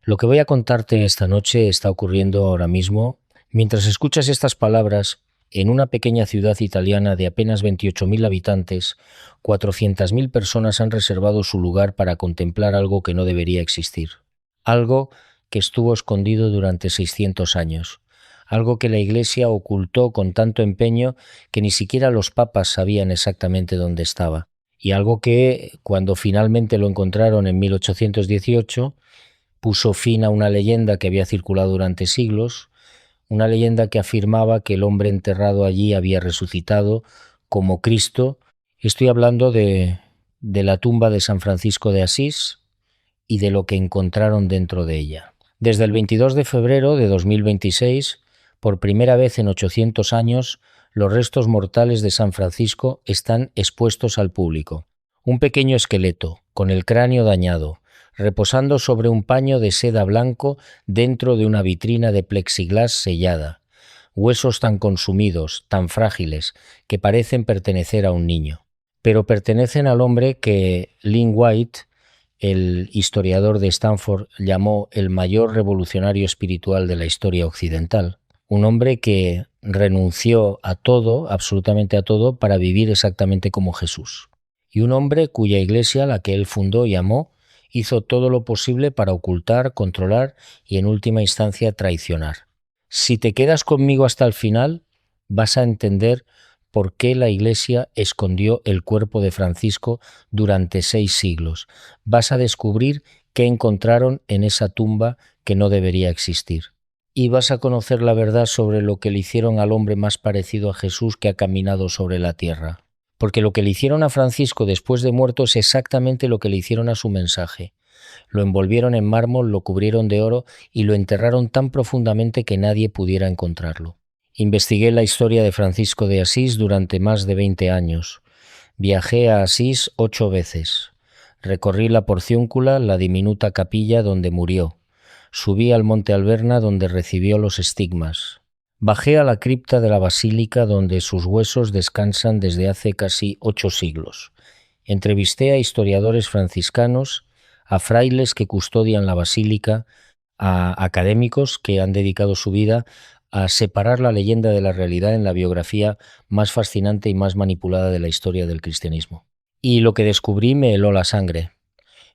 Lo que voy a contarte esta noche está ocurriendo ahora mismo. Mientras escuchas estas palabras, en una pequeña ciudad italiana de apenas 28.000 habitantes, 400.000 personas han reservado su lugar para contemplar algo que no debería existir. Algo que estuvo escondido durante 600 años. Algo que la Iglesia ocultó con tanto empeño que ni siquiera los papas sabían exactamente dónde estaba. Y algo que, cuando finalmente lo encontraron en 1818, puso fin a una leyenda que había circulado durante siglos, una leyenda que afirmaba que el hombre enterrado allí había resucitado como Cristo. Estoy hablando de la tumba de San Francisco de Asís y de lo que encontraron dentro de ella. Desde el 22 de febrero de 2026, por primera vez en 800 años, los restos mortales de San Francisco están expuestos al público. Un pequeño esqueleto, con el cráneo dañado, reposando sobre un paño de seda blanco dentro de una vitrina de plexiglás sellada. Huesos tan consumidos, tan frágiles, que parecen pertenecer a un niño. Pero pertenecen al hombre que Lynn White, el historiador de Stanford, llamó el mayor revolucionario espiritual de la historia occidental. Un hombre que renunció a todo, absolutamente a todo, para vivir exactamente como Jesús. Y un hombre cuya iglesia, la que él fundó y amó, hizo todo lo posible para ocultar, controlar y en última instancia traicionar. Si te quedas conmigo hasta el final, vas a entender por qué la Iglesia escondió el cuerpo de Francisco durante 6 siglos. Vas a descubrir qué encontraron en esa tumba que no debería existir. Y vas a conocer la verdad sobre lo que le hicieron al hombre más parecido a Jesús que ha caminado sobre la tierra. Porque lo que le hicieron a Francisco después de muerto es exactamente lo que le hicieron a su mensaje. Lo envolvieron en mármol, lo cubrieron de oro y lo enterraron tan profundamente que nadie pudiera encontrarlo. Investigué la historia de Francisco de Asís durante más de 20 años. Viajé a Asís 8 veces. Recorrí la Porciúncula, la diminuta capilla donde murió. Subí al Monte Alberna donde recibió los estigmas. Bajé a la cripta de la basílica donde sus huesos descansan desde hace casi 8 siglos. Entrevisté a historiadores franciscanos, a frailes que custodian la basílica, a académicos que han dedicado su vida a separar la leyenda de la realidad en la biografía más fascinante y más manipulada de la historia del cristianismo. Y lo que descubrí me heló la sangre.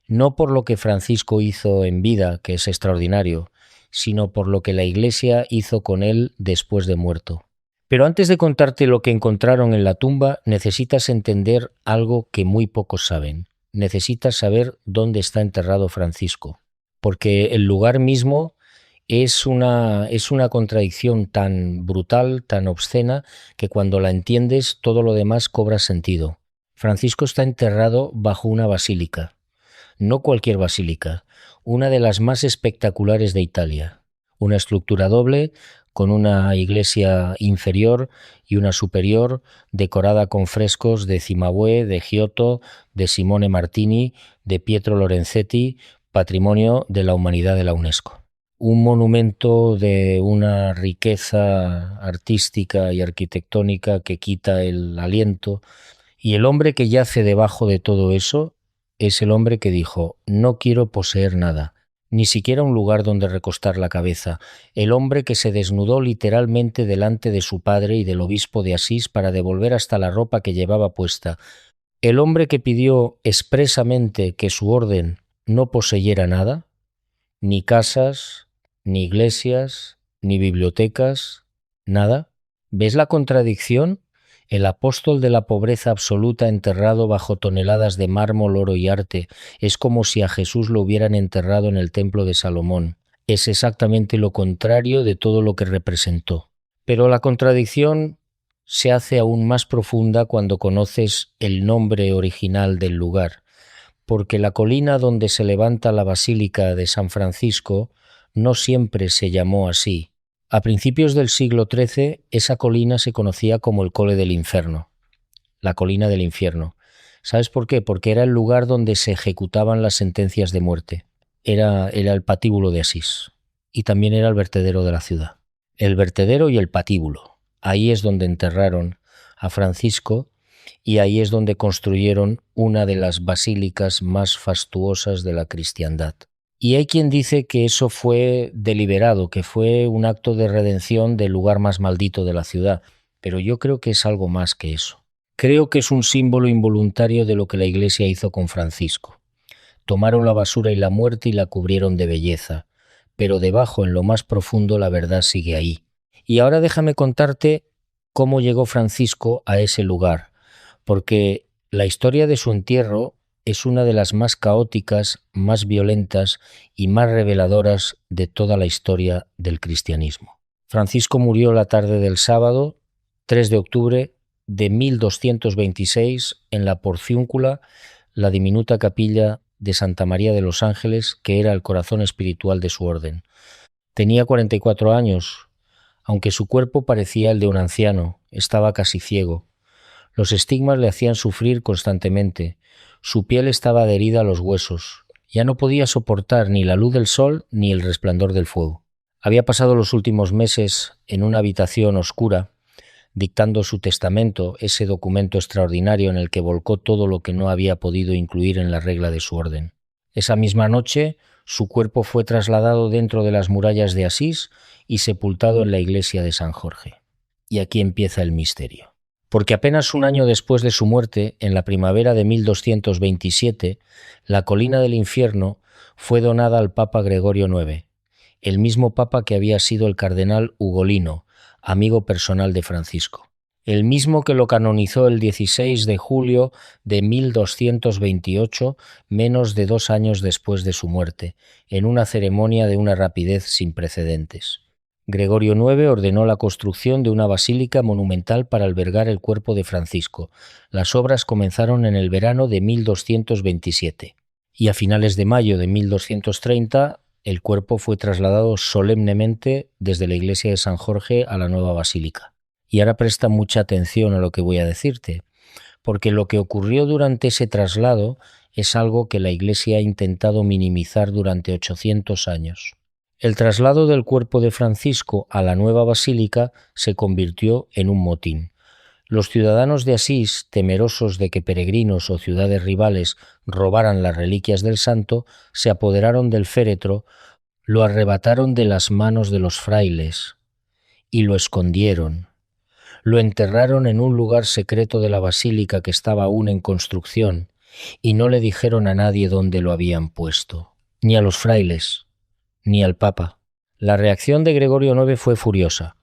No por lo que Francisco hizo en vida, que es extraordinario, sino por lo que la Iglesia hizo con él después de muerto. Pero antes de contarte lo que encontraron en la tumba, necesitas entender algo que muy pocos saben. Necesitas saber dónde está enterrado Francisco, porque el lugar mismo es una contradicción tan brutal, tan obscena, que cuando la entiendes todo lo demás cobra sentido. Francisco está enterrado bajo una basílica. No cualquier basílica, una de las más espectaculares de Italia. Una estructura doble, con una iglesia inferior y una superior, decorada con frescos de Cimabue, de Giotto, de Simone Martini, de Pietro Lorenzetti, patrimonio de la humanidad de la UNESCO. Un monumento de una riqueza artística y arquitectónica que quita el aliento, y el hombre que yace debajo de todo eso es el hombre que dijo: no quiero poseer nada, ni siquiera un lugar donde recostar la cabeza. El hombre que se desnudó literalmente delante de su padre y del obispo de Asís para devolver hasta la ropa que llevaba puesta. El hombre que pidió expresamente que su orden no poseyera nada, ni casas, ni iglesias, ni bibliotecas, nada. ¿Ves la contradicción? El apóstol de la pobreza absoluta enterrado bajo toneladas de mármol, oro y arte. Es como si a Jesús lo hubieran enterrado en el templo de Salomón. Es exactamente lo contrario de todo lo que representó. Pero la contradicción se hace aún más profunda cuando conoces el nombre original del lugar, porque la colina donde se levanta la Basílica de San Francisco no siempre se llamó así. A principios del siglo XIII, esa colina se conocía como el Colle del Inferno, la colina del infierno. ¿Sabes por qué? Porque era el lugar donde se ejecutaban las sentencias de muerte. Era el patíbulo de Asís y también era el vertedero de la ciudad. El vertedero y el patíbulo. Ahí es donde enterraron a Francisco y ahí es donde construyeron una de las basílicas más fastuosas de la cristiandad. Y hay quien dice que eso fue deliberado, que fue un acto de redención del lugar más maldito de la ciudad, pero yo creo que es algo más que eso. Creo que es un símbolo involuntario de lo que la Iglesia hizo con Francisco. Tomaron la basura y la muerte y la cubrieron de belleza, pero debajo, en lo más profundo, la verdad sigue ahí. Y ahora déjame contarte cómo llegó Francisco a ese lugar, porque la historia de su entierro es una de las más caóticas, más violentas y más reveladoras de toda la historia del cristianismo. Francisco murió la tarde del sábado, 3 de octubre de 1226, en la Porciúncula, la diminuta capilla de Santa María de los Ángeles, que era el corazón espiritual de su orden. Tenía 44 años, aunque su cuerpo parecía el de un anciano, estaba casi ciego. Los estigmas le hacían sufrir constantemente. Su piel estaba adherida a los huesos. Ya no podía soportar ni la luz del sol ni el resplandor del fuego. Había pasado los últimos meses en una habitación oscura, dictando su testamento, ese documento extraordinario en el que volcó todo lo que no había podido incluir en la regla de su orden. Esa misma noche, su cuerpo fue trasladado dentro de las murallas de Asís y sepultado en la iglesia de San Jorge. Y aquí empieza el misterio. Porque apenas un año después de su muerte, en la primavera de 1227, la colina del infierno fue donada al Papa Gregorio IX, el mismo papa que había sido el cardenal Ugolino, amigo personal de Francisco, el mismo que lo canonizó el 16 de julio de 1228, menos de 2 años después de su muerte, en una ceremonia de una rapidez sin precedentes. Gregorio IX ordenó la construcción de una basílica monumental para albergar el cuerpo de Francisco. Las obras comenzaron en el verano de 1227 y a finales de mayo de 1230 el cuerpo fue trasladado solemnemente desde la iglesia de San Jorge a la nueva basílica. Y ahora presta mucha atención a lo que voy a decirte, porque lo que ocurrió durante ese traslado es algo que la iglesia ha intentado minimizar durante 800 años. El traslado del cuerpo de Francisco a la nueva basílica se convirtió en un motín. Los ciudadanos de Asís, temerosos de que peregrinos o ciudades rivales robaran las reliquias del santo, se apoderaron del féretro, lo arrebataron de las manos de los frailes y lo escondieron. Lo enterraron en un lugar secreto de la basílica que estaba aún en construcción y no le dijeron a nadie dónde lo habían puesto, ni a los frailes, ni al Papa. La reacción de Gregorio IX fue furiosa.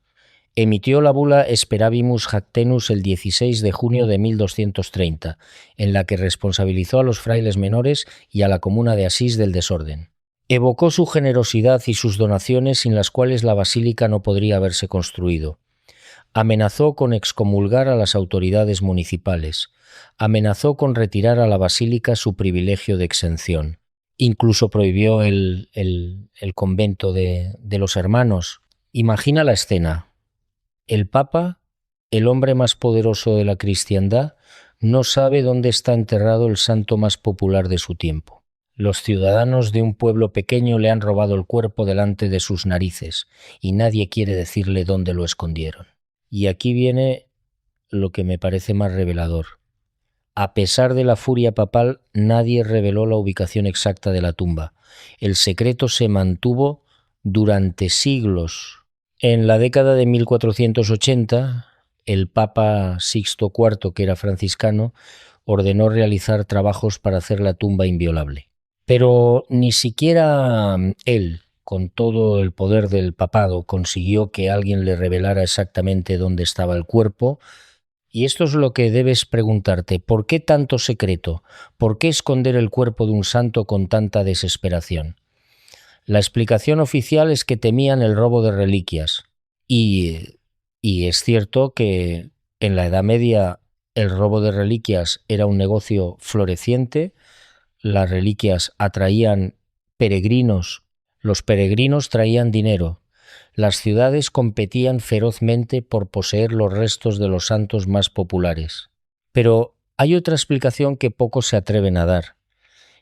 Emitió la bula Speravimus Jactenus el 16 de junio de 1230, en la que responsabilizó a los frailes menores y a la comuna de Asís del desorden. Evocó su generosidad y sus donaciones sin las cuales la basílica no podría haberse construido. Amenazó con excomulgar a las autoridades municipales. Amenazó con retirar a la basílica su privilegio de exención. Incluso prohibió el convento de los hermanos. Imagina la escena. El Papa, el hombre más poderoso de la cristiandad, no sabe dónde está enterrado el santo más popular de su tiempo. Los ciudadanos de un pueblo pequeño le han robado el cuerpo delante de sus narices y nadie quiere decirle dónde lo escondieron. Y aquí viene lo que me parece más revelador. A pesar de la furia papal, nadie reveló la ubicación exacta de la tumba. El secreto se mantuvo durante siglos. En la década de 1480, el Papa Sixto IV, que era franciscano, ordenó realizar trabajos para hacer la tumba inviolable. Pero ni siquiera él, con todo el poder del papado, consiguió que alguien le revelara exactamente dónde estaba el cuerpo. Y esto es lo que debes preguntarte. ¿Por qué tanto secreto? ¿Por qué esconder el cuerpo de un santo con tanta desesperación? La explicación oficial es que temían el robo de reliquias. Y es cierto que en la Edad Media el robo de reliquias era un negocio floreciente. Las reliquias atraían peregrinos. Los peregrinos traían dinero. Las ciudades competían ferozmente por poseer los restos de los santos más populares. Pero hay otra explicación que pocos se atreven a dar,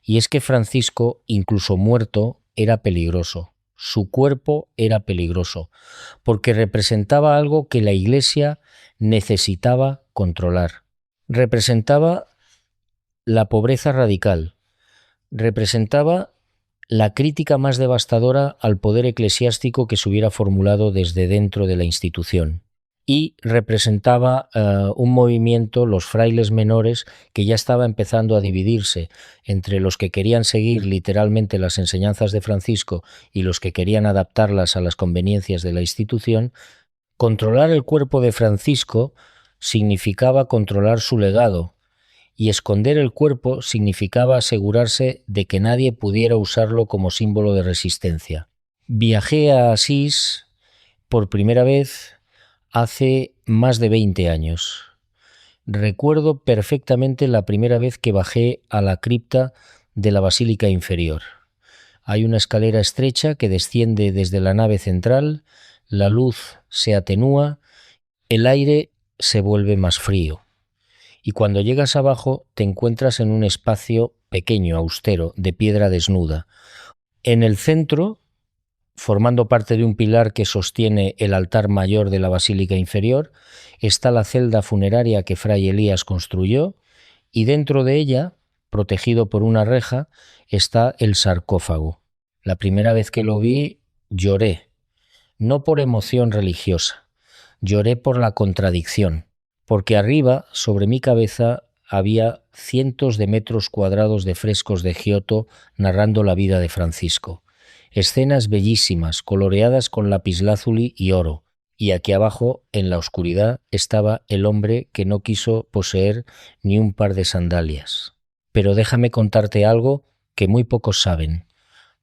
y es que Francisco, incluso muerto, era peligroso. Su cuerpo era peligroso, porque representaba algo que la Iglesia necesitaba controlar. Representaba la pobreza radical, representaba la crítica más devastadora al poder eclesiástico que se hubiera formulado desde dentro de la institución. Y representaba un movimiento, los frailes menores, que ya estaba empezando a dividirse entre los que querían seguir literalmente las enseñanzas de Francisco y los que querían adaptarlas a las conveniencias de la institución. Controlar el cuerpo de Francisco significaba controlar su legado, y esconder el cuerpo significaba asegurarse de que nadie pudiera usarlo como símbolo de resistencia. Viajé a Asís por primera vez hace más de 20 años. Recuerdo perfectamente la primera vez que bajé a la cripta de la Basílica Inferior. Hay una escalera estrecha que desciende desde la nave central, la luz se atenúa, el aire se vuelve más frío. Y cuando llegas abajo te encuentras en un espacio pequeño, austero, de piedra desnuda. En el centro, formando parte de un pilar que sostiene el altar mayor de la Basílica Inferior, está la celda funeraria que Fray Elías construyó, y dentro de ella, protegido por una reja, está el sarcófago. La primera vez que lo vi, lloré, no por emoción religiosa, lloré por la contradicción, porque arriba, sobre mi cabeza, había cientos de metros cuadrados de frescos de Giotto narrando la vida de Francisco. Escenas bellísimas, coloreadas con lapislázuli y oro, y aquí abajo, en la oscuridad, estaba el hombre que no quiso poseer ni un par de sandalias. Pero déjame contarte algo que muy pocos saben,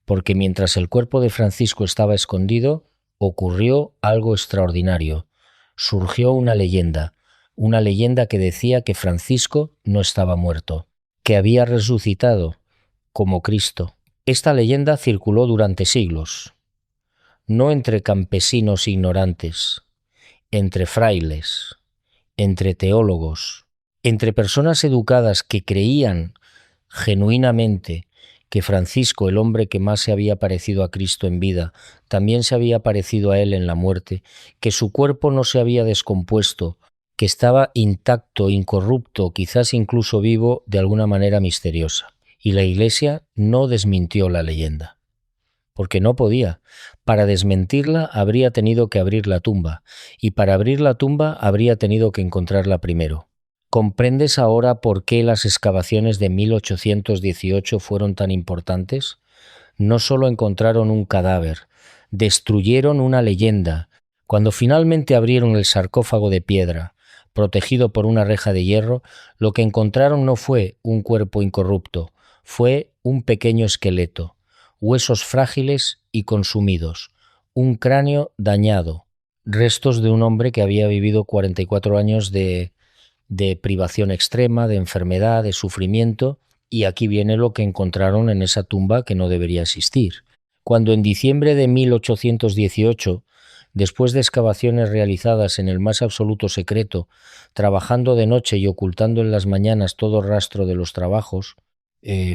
porque mientras el cuerpo de Francisco estaba escondido, ocurrió algo extraordinario. Surgió una leyenda que decía que Francisco no estaba muerto, que había resucitado como Cristo. Esta leyenda circuló durante siglos, no entre campesinos ignorantes, entre frailes, entre teólogos, entre personas educadas que creían genuinamente que Francisco, el hombre que más se había parecido a Cristo en vida, también se había parecido a él en la muerte, que su cuerpo no se había descompuesto, que estaba intacto, incorrupto, quizás incluso vivo de alguna manera misteriosa. Y la Iglesia no desmintió la leyenda, porque no podía. Para desmentirla habría tenido que abrir la tumba, y para abrir la tumba habría tenido que encontrarla primero. ¿Comprendes ahora por qué las excavaciones de 1818 fueron tan importantes? No solo encontraron un cadáver, destruyeron una leyenda. Cuando finalmente abrieron el sarcófago de piedra, protegido por una reja de hierro, lo que encontraron no fue un cuerpo incorrupto, fue un pequeño esqueleto, huesos frágiles y consumidos, un cráneo dañado, restos de un hombre que había vivido 44 años de privación extrema, de enfermedad, de sufrimiento, y aquí viene lo que encontraron en esa tumba que no debería existir. Cuando en diciembre de 1818, después de excavaciones realizadas en el más absoluto secreto, trabajando de noche y ocultando en las mañanas todo rastro de los trabajos,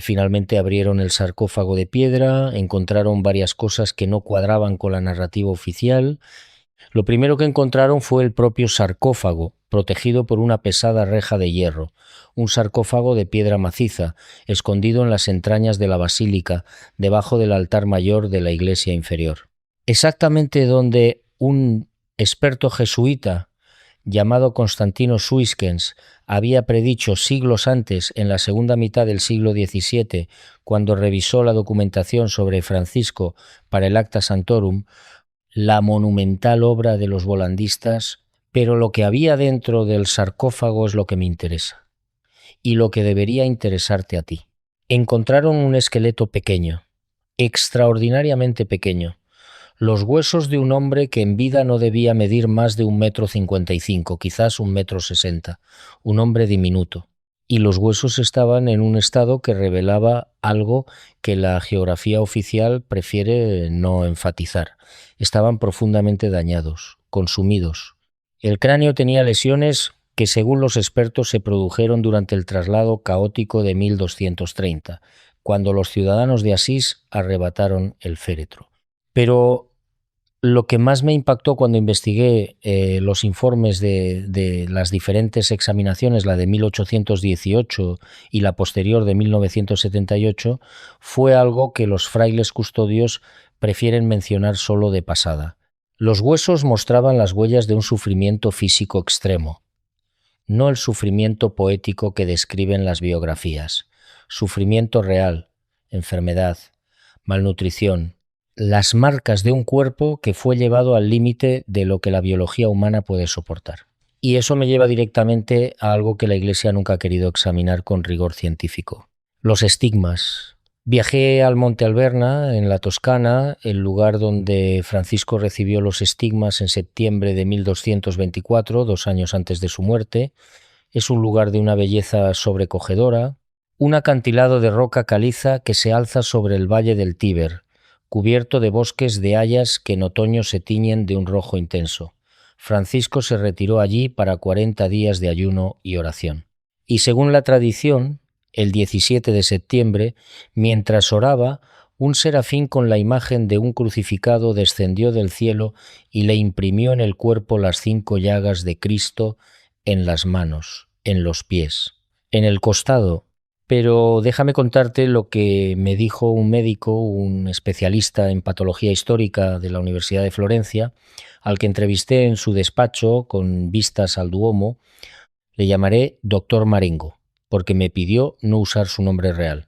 finalmente abrieron el sarcófago de piedra, encontraron varias cosas que no cuadraban con la narrativa oficial. Lo primero que encontraron fue el propio sarcófago, protegido por una pesada reja de hierro, un sarcófago de piedra maciza, escondido en las entrañas de la basílica, debajo del altar mayor de la iglesia inferior. Exactamente donde un experto jesuita llamado Constantino Suiskens había predicho siglos antes, en la segunda mitad del siglo XVII, cuando revisó la documentación sobre Francisco para el Acta Sanctorum, la monumental obra de los volandistas, pero lo que había dentro del sarcófago es lo que me interesa, y lo que debería interesarte a ti. Encontraron un esqueleto pequeño, extraordinariamente pequeño, los huesos de un hombre que en vida no debía medir más de 1,55 m, quizás 1,60 m, un hombre diminuto. Y los huesos estaban en un estado que revelaba algo que la geografía oficial prefiere no enfatizar. Estaban profundamente dañados, consumidos. El cráneo tenía lesiones que, según los expertos, se produjeron durante el traslado caótico de 1230, cuando los ciudadanos de Asís arrebataron el féretro. Pero Lo que más me impactó cuando investigué los informes de las diferentes examinaciones, la de 1818 y la posterior de 1978, fue algo que los frailes custodios prefieren mencionar solo de pasada. Los huesos mostraban las huellas de un sufrimiento físico extremo, no el sufrimiento poético que describen las biografías. Sufrimiento real, enfermedad, malnutrición, las marcas de un cuerpo que fue llevado al límite de lo que la biología humana puede soportar. Y eso me lleva directamente a algo que la Iglesia nunca ha querido examinar con rigor científico: los estigmas. Viajé al Monte Alverna, en la Toscana, el lugar donde Francisco recibió los estigmas en septiembre de 1224, 2 años antes de su muerte. Es un lugar de una belleza sobrecogedora, un acantilado de roca caliza que se alza sobre el valle del Tíber, cubierto de bosques de hayas que en otoño se tiñen de un rojo intenso. Francisco se retiró allí para 40 días de ayuno y oración. Y según la tradición, el 17 de septiembre, mientras oraba, un serafín con la imagen de un crucificado descendió del cielo y le imprimió en el cuerpo las 5 llagas de Cristo, en las manos, en los pies, en el costado. Pero déjame contarte lo que me dijo un médico, un especialista en patología histórica de la Universidad de Florencia, al que entrevisté en su despacho con vistas al Duomo. Le llamaré Doctor Marengo, porque me pidió no usar su nombre real.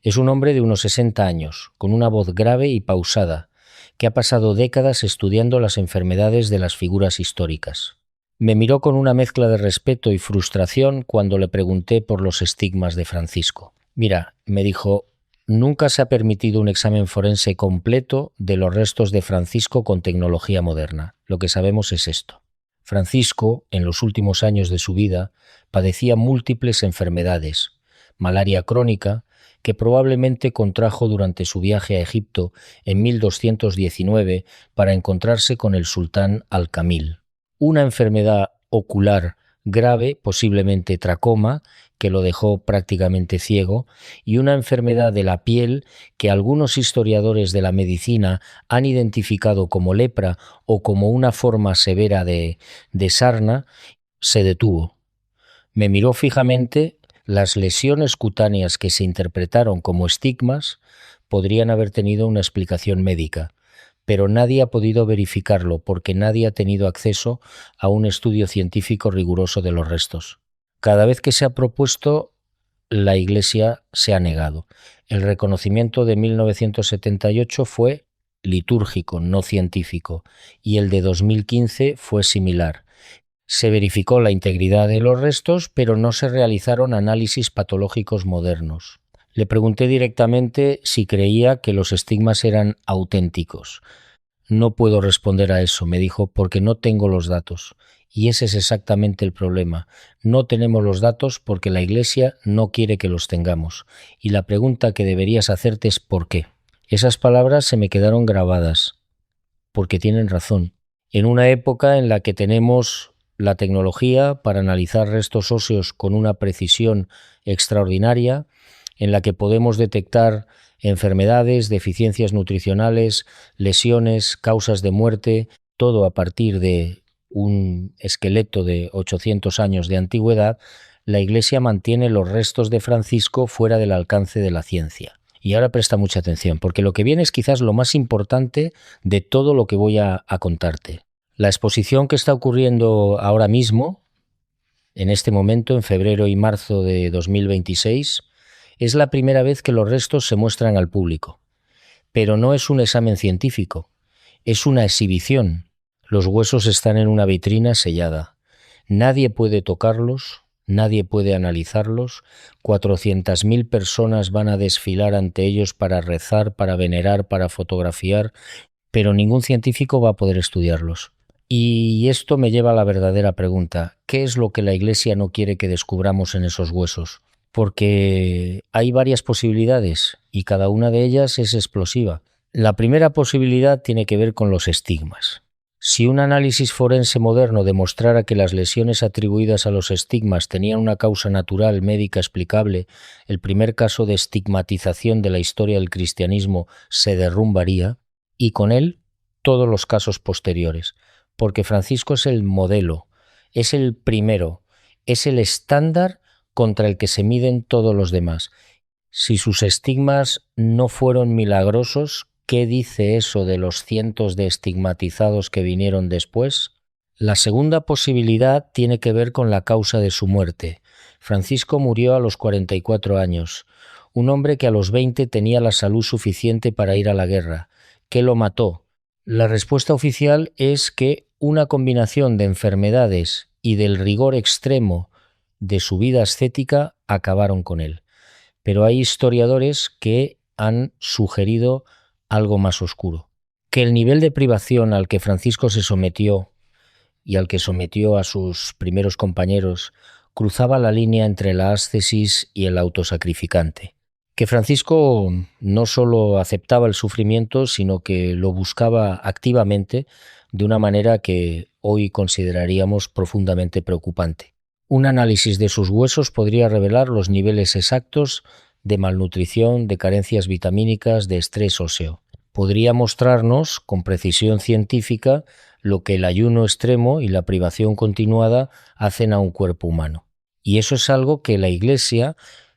Es un hombre de unos 60 años, con una voz grave y pausada, que ha pasado décadas estudiando las enfermedades de las figuras históricas. Me miró con una mezcla de respeto y frustración cuando le pregunté por los estigmas de Francisco. Mira, me dijo, nunca se ha permitido un examen forense completo de los restos de Francisco con tecnología moderna. Lo que sabemos es esto. Francisco, en los últimos años de su vida, padecía múltiples enfermedades: malaria crónica, que probablemente contrajo durante su viaje a Egipto en 1219 para encontrarse con el sultán Al-Kamil; una enfermedad ocular grave, posiblemente tracoma, que lo dejó prácticamente ciego; y una enfermedad de la piel que algunos historiadores de la medicina han identificado como lepra o como una forma severa de sarna. Se detuvo. Me miró fijamente. Las lesiones cutáneas que se interpretaron como estigmas podrían haber tenido una explicación médica, pero nadie ha podido verificarlo porque nadie ha tenido acceso a un estudio científico riguroso de los restos. Cada vez que se ha propuesto, la Iglesia se ha negado. El reconocimiento de 1978 fue litúrgico, no científico, y el de 2015 fue similar. Se verificó la integridad de los restos, pero no se realizaron análisis patológicos modernos. Le pregunté directamente si creía que los estigmas eran auténticos. No puedo responder a eso, me dijo, porque no tengo los datos. Y ese es exactamente el problema. No tenemos los datos porque la Iglesia no quiere que los tengamos. Y la pregunta que deberías hacerte es ¿por qué? Esas palabras se me quedaron grabadas, porque tienen razón. En una época en la que tenemos la tecnología para analizar restos óseos con una precisión extraordinaria, en la que podemos detectar enfermedades, deficiencias nutricionales, lesiones, causas de muerte, todo a partir de un esqueleto de 800 años de antigüedad, la Iglesia mantiene los restos de Francisco fuera del alcance de la ciencia. Y ahora presta mucha atención, porque lo que viene es quizás lo más importante de todo lo que voy a contarte. La exposición que está ocurriendo ahora mismo, en este momento, en febrero y marzo de 2026, es la primera vez que los restos se muestran al público. Pero no es un examen científico, es una exhibición. Los huesos están en una vitrina sellada. Nadie puede tocarlos, nadie puede analizarlos. 400.000 personas van a desfilar ante ellos para rezar, para venerar, para fotografiar, pero ningún científico va a poder estudiarlos. Y esto me lleva a la verdadera pregunta: ¿qué es lo que la Iglesia no quiere que descubramos en esos huesos? Porque hay varias posibilidades y cada una de ellas es explosiva. La primera posibilidad tiene que ver con los estigmas. Si un análisis forense moderno demostrara que las lesiones atribuidas a los estigmas tenían una causa natural médica explicable, el primer caso de estigmatización de la historia del cristianismo se derrumbaría, y con él todos los casos posteriores, porque Francisco es el modelo, es el primero, es el estándar contra el que se miden todos los demás. Si sus estigmas no fueron milagrosos, ¿qué dice eso de los cientos de estigmatizados que vinieron después? La segunda posibilidad tiene que ver con la causa de su muerte. Francisco murió a los 44 años, un hombre que a los 20 tenía la salud suficiente para ir a la guerra. ¿Qué lo mató? La respuesta oficial es que una combinación de enfermedades y del rigor extremo de su vida ascética acabaron con él. Pero hay historiadores que han sugerido algo más oscuro, que el nivel de privación al que Francisco se sometió y al que sometió a sus primeros compañeros cruzaba la línea entre la ascesis y el autosacrificante, que Francisco no solo aceptaba el sufrimiento, sino que lo buscaba activamente de una manera que hoy consideraríamos profundamente preocupante. Un análisis de sus huesos podría revelar los niveles exactos de malnutrición, de carencias vitamínicas, de estrés óseo. Podría mostrarnos con precisión científica lo que el ayuno extremo y la privación continuada hacen a un cuerpo humano. Y eso es algo que la Iglesia,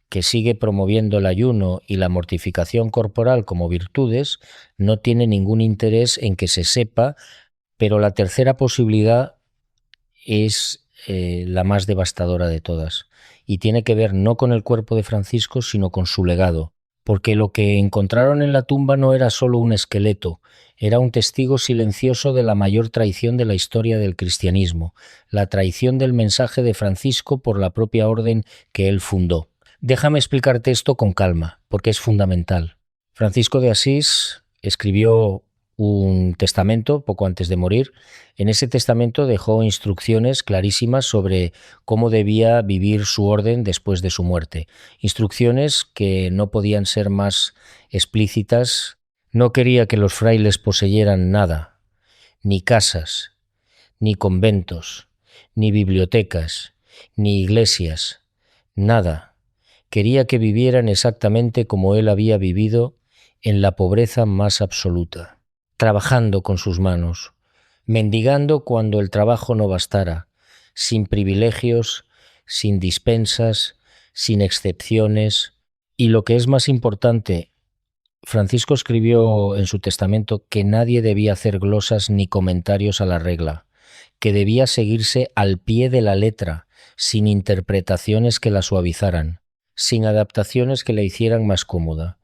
que sigue promoviendo el ayuno y la mortificación corporal como virtudes, no tiene ningún interés en que se sepa, pero la tercera posibilidad es la más devastadora de todas, y tiene que ver no con el cuerpo de Francisco, sino con su legado, porque lo que encontraron en la tumba no era solo un esqueleto, era un testigo silencioso de la mayor traición de la historia del cristianismo, la traición del mensaje de Francisco por la propia orden que él fundó. Déjame explicarte esto con calma, porque es fundamental. Francisco de Asís escribió un testamento poco antes de morir. En ese testamento dejó instrucciones clarísimas sobre cómo debía vivir su orden después de su muerte. Instrucciones que no podían ser más explícitas. No quería que los frailes poseyeran nada, ni casas, ni conventos, ni bibliotecas, ni iglesias, nada. Quería que vivieran exactamente como él había vivido, en la pobreza más absoluta, trabajando con sus manos, mendigando cuando el trabajo no bastara, sin privilegios, sin dispensas, sin excepciones, y lo que es más importante, Francisco escribió en su testamento que nadie debía hacer glosas ni comentarios a la regla, que debía seguirse al pie de la letra, sin interpretaciones que la suavizaran, sin adaptaciones que la hicieran más cómoda,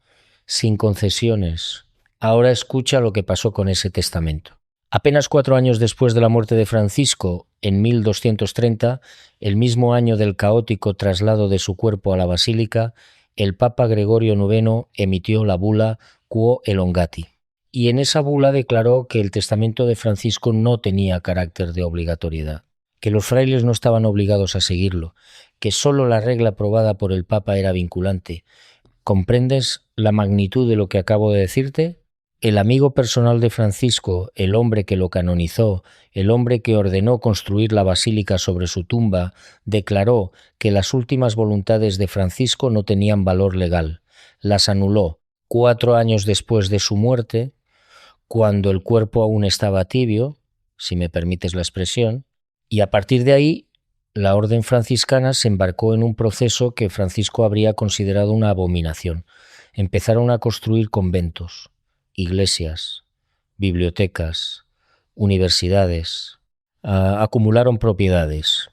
sin concesiones. Ahora escucha lo que pasó con ese testamento. Apenas 4 años después de la muerte de Francisco, en 1230, el mismo año del caótico traslado de su cuerpo a la basílica, el Papa Gregorio IX emitió la bula Quo Elongati. Y en esa bula declaró que el testamento de Francisco no tenía carácter de obligatoriedad, que los frailes no estaban obligados a seguirlo, que solo la regla aprobada por el Papa era vinculante. ¿Comprendes la magnitud de lo que acabo de decirte? El amigo personal de Francisco, el hombre que lo canonizó, el hombre que ordenó construir la basílica sobre su tumba, declaró que las últimas voluntades de Francisco no tenían valor legal. Las anuló 4 años después de su muerte, cuando el cuerpo aún estaba tibio, si me permites la expresión, y a partir de ahí la orden franciscana se embarcó en un proceso que Francisco habría considerado una abominación. Empezaron a construir conventos, iglesias, bibliotecas, universidades, acumularon propiedades,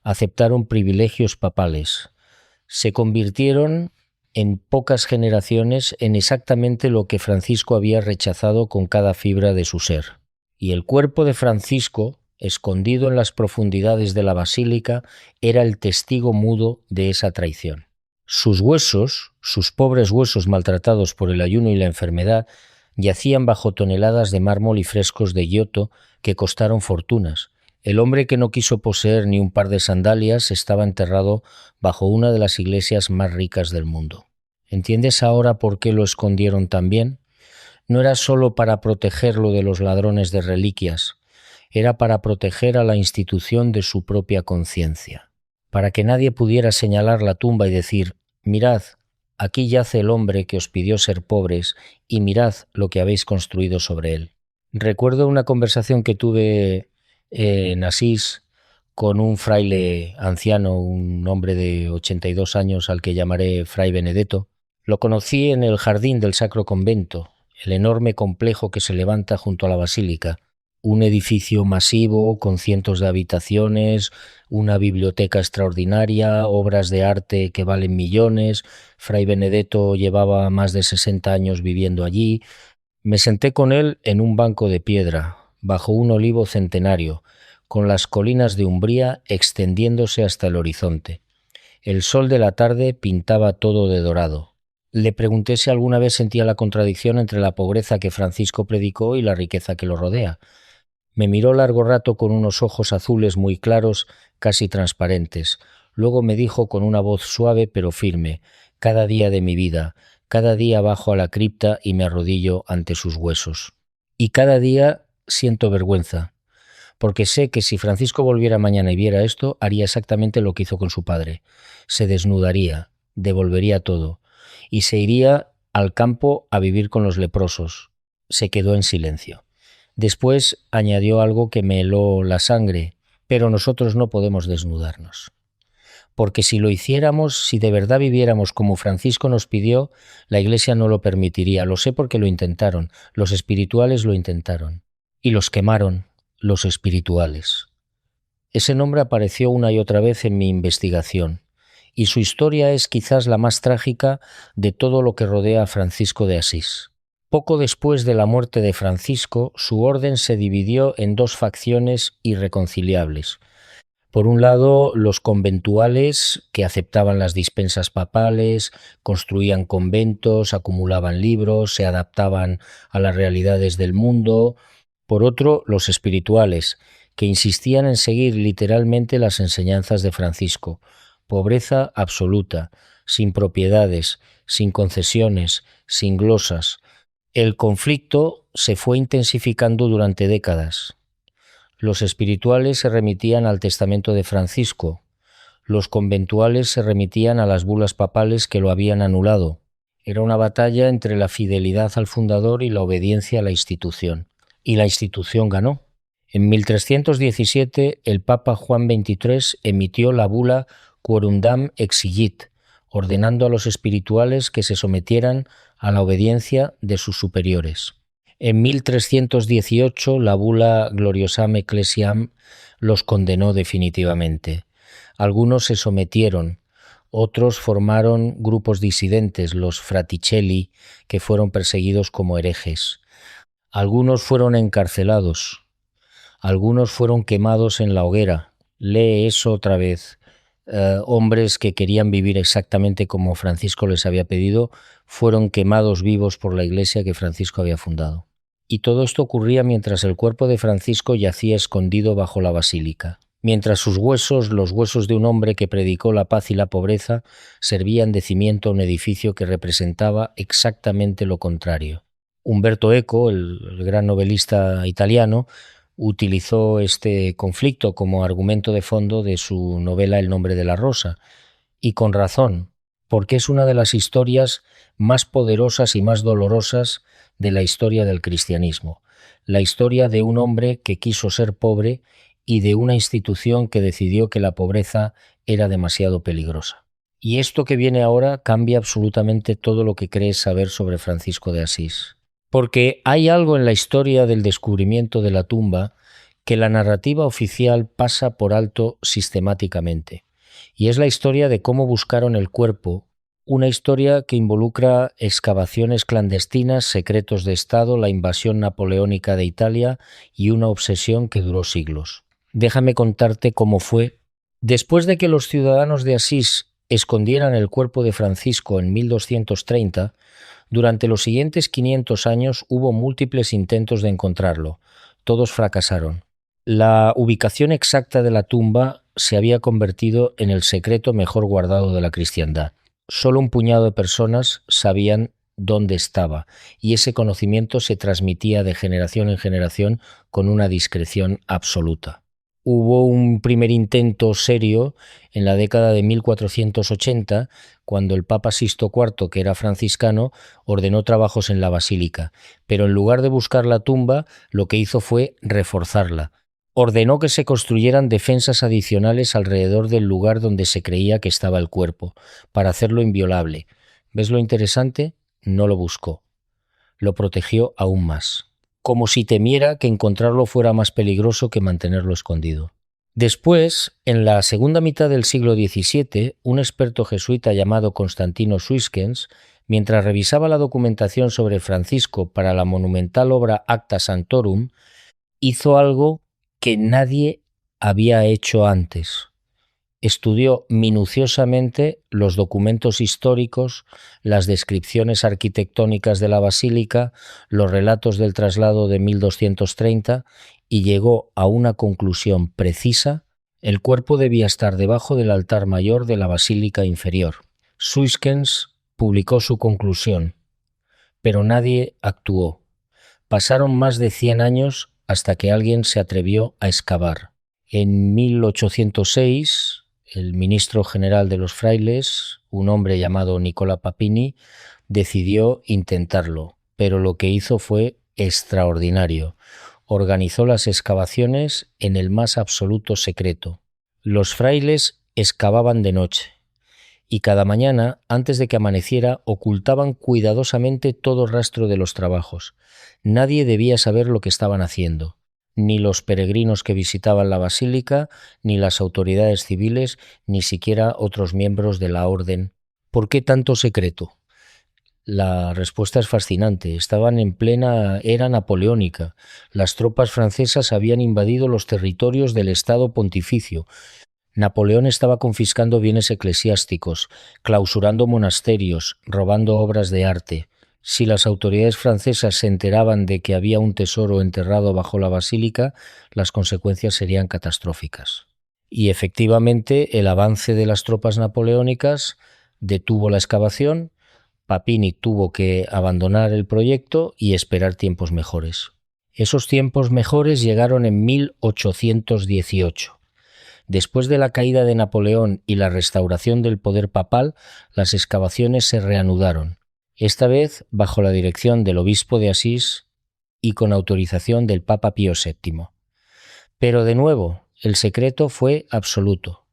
aceptaron privilegios papales, se convirtieron en pocas generaciones en exactamente lo que Francisco había rechazado con cada fibra de su ser. Y el cuerpo de Francisco, escondido en las profundidades de la basílica, era el testigo mudo de esa traición. Sus huesos, sus pobres huesos maltratados por el ayuno y la enfermedad, yacían bajo toneladas de mármol y frescos de Giotto que costaron fortunas. El hombre que no quiso poseer ni un par de sandalias estaba enterrado bajo una de las iglesias más ricas del mundo. ¿Entiendes ahora por qué lo escondieron tan bien? No era solo para protegerlo de los ladrones de reliquias, era para proteger a la institución de su propia conciencia, para que nadie pudiera señalar la tumba y decir: mirad, aquí yace el hombre que os pidió ser pobres y mirad lo que habéis construido sobre él. Recuerdo una conversación que tuve en Asís con un fraile anciano, un hombre de 82 años al que llamaré Fray Benedetto. Lo conocí en el jardín del Sacro Convento, el enorme complejo que se levanta junto a la basílica. Un edificio masivo con cientos de habitaciones, una biblioteca extraordinaria, obras de arte que valen millones. Fray Benedetto llevaba más de 60 años viviendo allí. Me senté con él en un banco de piedra, bajo un olivo centenario, con las colinas de Umbría extendiéndose hasta el horizonte. El sol de la tarde pintaba todo de dorado. Le pregunté si alguna vez sentía la contradicción entre la pobreza que Francisco predicó y la riqueza que lo rodea. Me miró largo rato con unos ojos azules muy claros, casi transparentes. Luego me dijo con una voz suave pero firme: cada día de mi vida, cada día bajo a la cripta y me arrodillo ante sus huesos. Y cada día siento vergüenza, porque sé que si Francisco volviera mañana y viera esto, haría exactamente lo que hizo con su padre. Se desnudaría, devolvería todo, y se iría al campo a vivir con los leprosos. Se quedó en silencio. Después añadió algo que me heló la sangre: pero nosotros no podemos desnudarnos. Porque si lo hiciéramos, si de verdad viviéramos como Francisco nos pidió, la Iglesia no lo permitiría. Lo sé porque lo intentaron, los espirituales lo intentaron. Y los quemaron, los espirituales. Ese nombre apareció una y otra vez en mi investigación, y su historia es quizás la más trágica de todo lo que rodea a Francisco de Asís. Poco después de la muerte de Francisco, su orden se dividió en dos facciones irreconciliables. Por un lado, los conventuales, que aceptaban las dispensas papales, construían conventos, acumulaban libros, se adaptaban a las realidades del mundo. Por otro, los espirituales, que insistían en seguir literalmente las enseñanzas de Francisco: pobreza absoluta, sin propiedades, sin concesiones, sin glosas. El conflicto se fue intensificando durante décadas. Los espirituales se remitían al testamento de Francisco, los conventuales se remitían a las bulas papales que lo habían anulado. Era una batalla entre la fidelidad al fundador y la obediencia a la institución. Y la institución ganó. En 1317 el Papa Juan XXIII emitió la bula Quorum Dam Exigit, ordenando a los espirituales que se sometieran a la obediencia de sus superiores. En 1318 la bula Gloriosam Ecclesiam los condenó definitivamente. Algunos se sometieron, otros formaron grupos disidentes, los Fraticelli, que fueron perseguidos como herejes. Algunos fueron encarcelados, algunos fueron quemados en la hoguera. Lee eso otra vez. Hombres que querían vivir exactamente como Francisco les había pedido, fueron quemados vivos por la iglesia que Francisco había fundado. Y todo esto ocurría mientras el cuerpo de Francisco yacía escondido bajo la basílica, mientras sus huesos, los huesos de un hombre que predicó la paz y la pobreza, servían de cimiento a un edificio que representaba exactamente lo contrario. Umberto Eco, el gran novelista italiano, utilizó este conflicto como argumento de fondo de su novela El nombre de la rosa, y con razón, porque es una de las historias más poderosas y más dolorosas de la historia del cristianismo, la historia de un hombre que quiso ser pobre y de una institución que decidió que la pobreza era demasiado peligrosa. Y esto que viene ahora cambia absolutamente todo lo que crees saber sobre Francisco de Asís. Porque hay algo en la historia del descubrimiento de la tumba que la narrativa oficial pasa por alto sistemáticamente. Y es la historia de cómo buscaron el cuerpo, una historia que involucra excavaciones clandestinas, secretos de Estado, la invasión napoleónica de Italia y una obsesión que duró siglos. Déjame contarte cómo fue. Después de que los ciudadanos de Asís escondieran el cuerpo de Francisco en 1230, durante los siguientes 500 años hubo múltiples intentos de encontrarlo. Todos fracasaron. La ubicación exacta de la tumba se había convertido en el secreto mejor guardado de la cristiandad. Solo un puñado de personas sabían dónde estaba, y ese conocimiento se transmitía de generación en generación con una discreción absoluta. Hubo un primer intento serio en la década de 1480, cuando el Papa Sixto IV, que era franciscano, ordenó trabajos en la basílica, pero en lugar de buscar la tumba, lo que hizo fue reforzarla. Ordenó que se construyeran defensas adicionales alrededor del lugar donde se creía que estaba el cuerpo, para hacerlo inviolable. ¿Ves lo interesante? No lo buscó. Lo protegió aún más, como si temiera que encontrarlo fuera más peligroso que mantenerlo escondido. Después, en la segunda mitad del siglo XVII, un experto jesuita llamado Constantino Suiskens, mientras revisaba la documentación sobre Francisco para la monumental obra Acta Sanctorum, hizo algo que nadie había hecho antes. Estudió minuciosamente los documentos históricos, las descripciones arquitectónicas de la basílica, los relatos del traslado de 1230 y llegó a una conclusión precisa: el cuerpo debía estar debajo del altar mayor de la basílica inferior. Suiskens publicó su conclusión, pero nadie actuó. Pasaron más de 100 años hasta que alguien se atrevió a excavar. En 1806, el ministro general de los frailes, un hombre llamado Nicola Papini, decidió intentarlo, pero lo que hizo fue extraordinario. Organizó las excavaciones en el más absoluto secreto. Los frailes excavaban de noche y cada mañana, antes de que amaneciera, ocultaban cuidadosamente todo rastro de los trabajos. Nadie debía saber lo que estaban haciendo. Ni los peregrinos que visitaban la basílica, ni las autoridades civiles, ni siquiera otros miembros de la orden. ¿Por qué tanto secreto? La respuesta es fascinante. Estaban en plena era napoleónica. Las tropas francesas habían invadido los territorios del Estado Pontificio. Napoleón estaba confiscando bienes eclesiásticos, clausurando monasterios, robando obras de arte. Si las autoridades francesas se enteraban de que había un tesoro enterrado bajo la basílica, las consecuencias serían catastróficas. Y efectivamente, el avance de las tropas napoleónicas detuvo la excavación. Papini tuvo que abandonar el proyecto y esperar tiempos mejores. Esos tiempos mejores llegaron en 1818. Después de la caída de Napoleón y la restauración del poder papal, las excavaciones se reanudaron, esta vez bajo la dirección del obispo de Asís y con autorización del Papa Pío VII. Pero de nuevo, el secreto fue absoluto.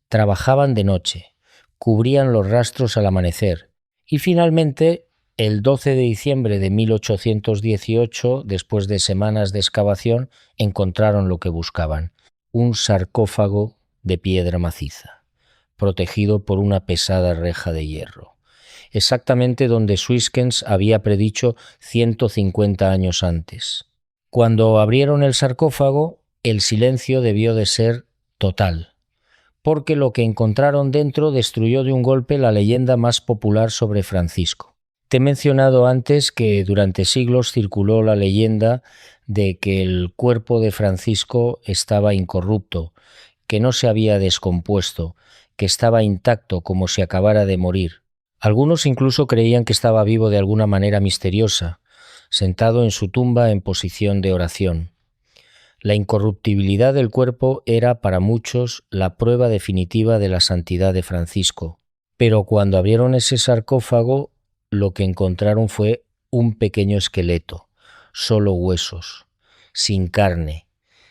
Trabajaban de noche, cubrían los rastros al amanecer y finalmente, el 12 de diciembre de 1818, después de semanas de excavación, encontraron lo que buscaban: un sarcófago de piedra maciza, protegido por una pesada reja de hierro, exactamente donde Suiskens había predicho 150 años antes. Cuando abrieron el sarcófago, el silencio debió de ser total, porque lo que encontraron dentro destruyó de un golpe la leyenda más popular sobre Francisco. Te he mencionado antes que durante siglos circuló la leyenda de que el cuerpo de Francisco estaba incorrupto, que no se había descompuesto, que estaba intacto como si acabara de morir. Algunos incluso creían que estaba vivo de alguna manera misteriosa, sentado en su tumba en posición de oración. La incorruptibilidad del cuerpo era para muchos la prueba definitiva de la santidad de Francisco. Pero cuando abrieron ese sarcófago, lo que encontraron fue un pequeño esqueleto, solo huesos, sin carne,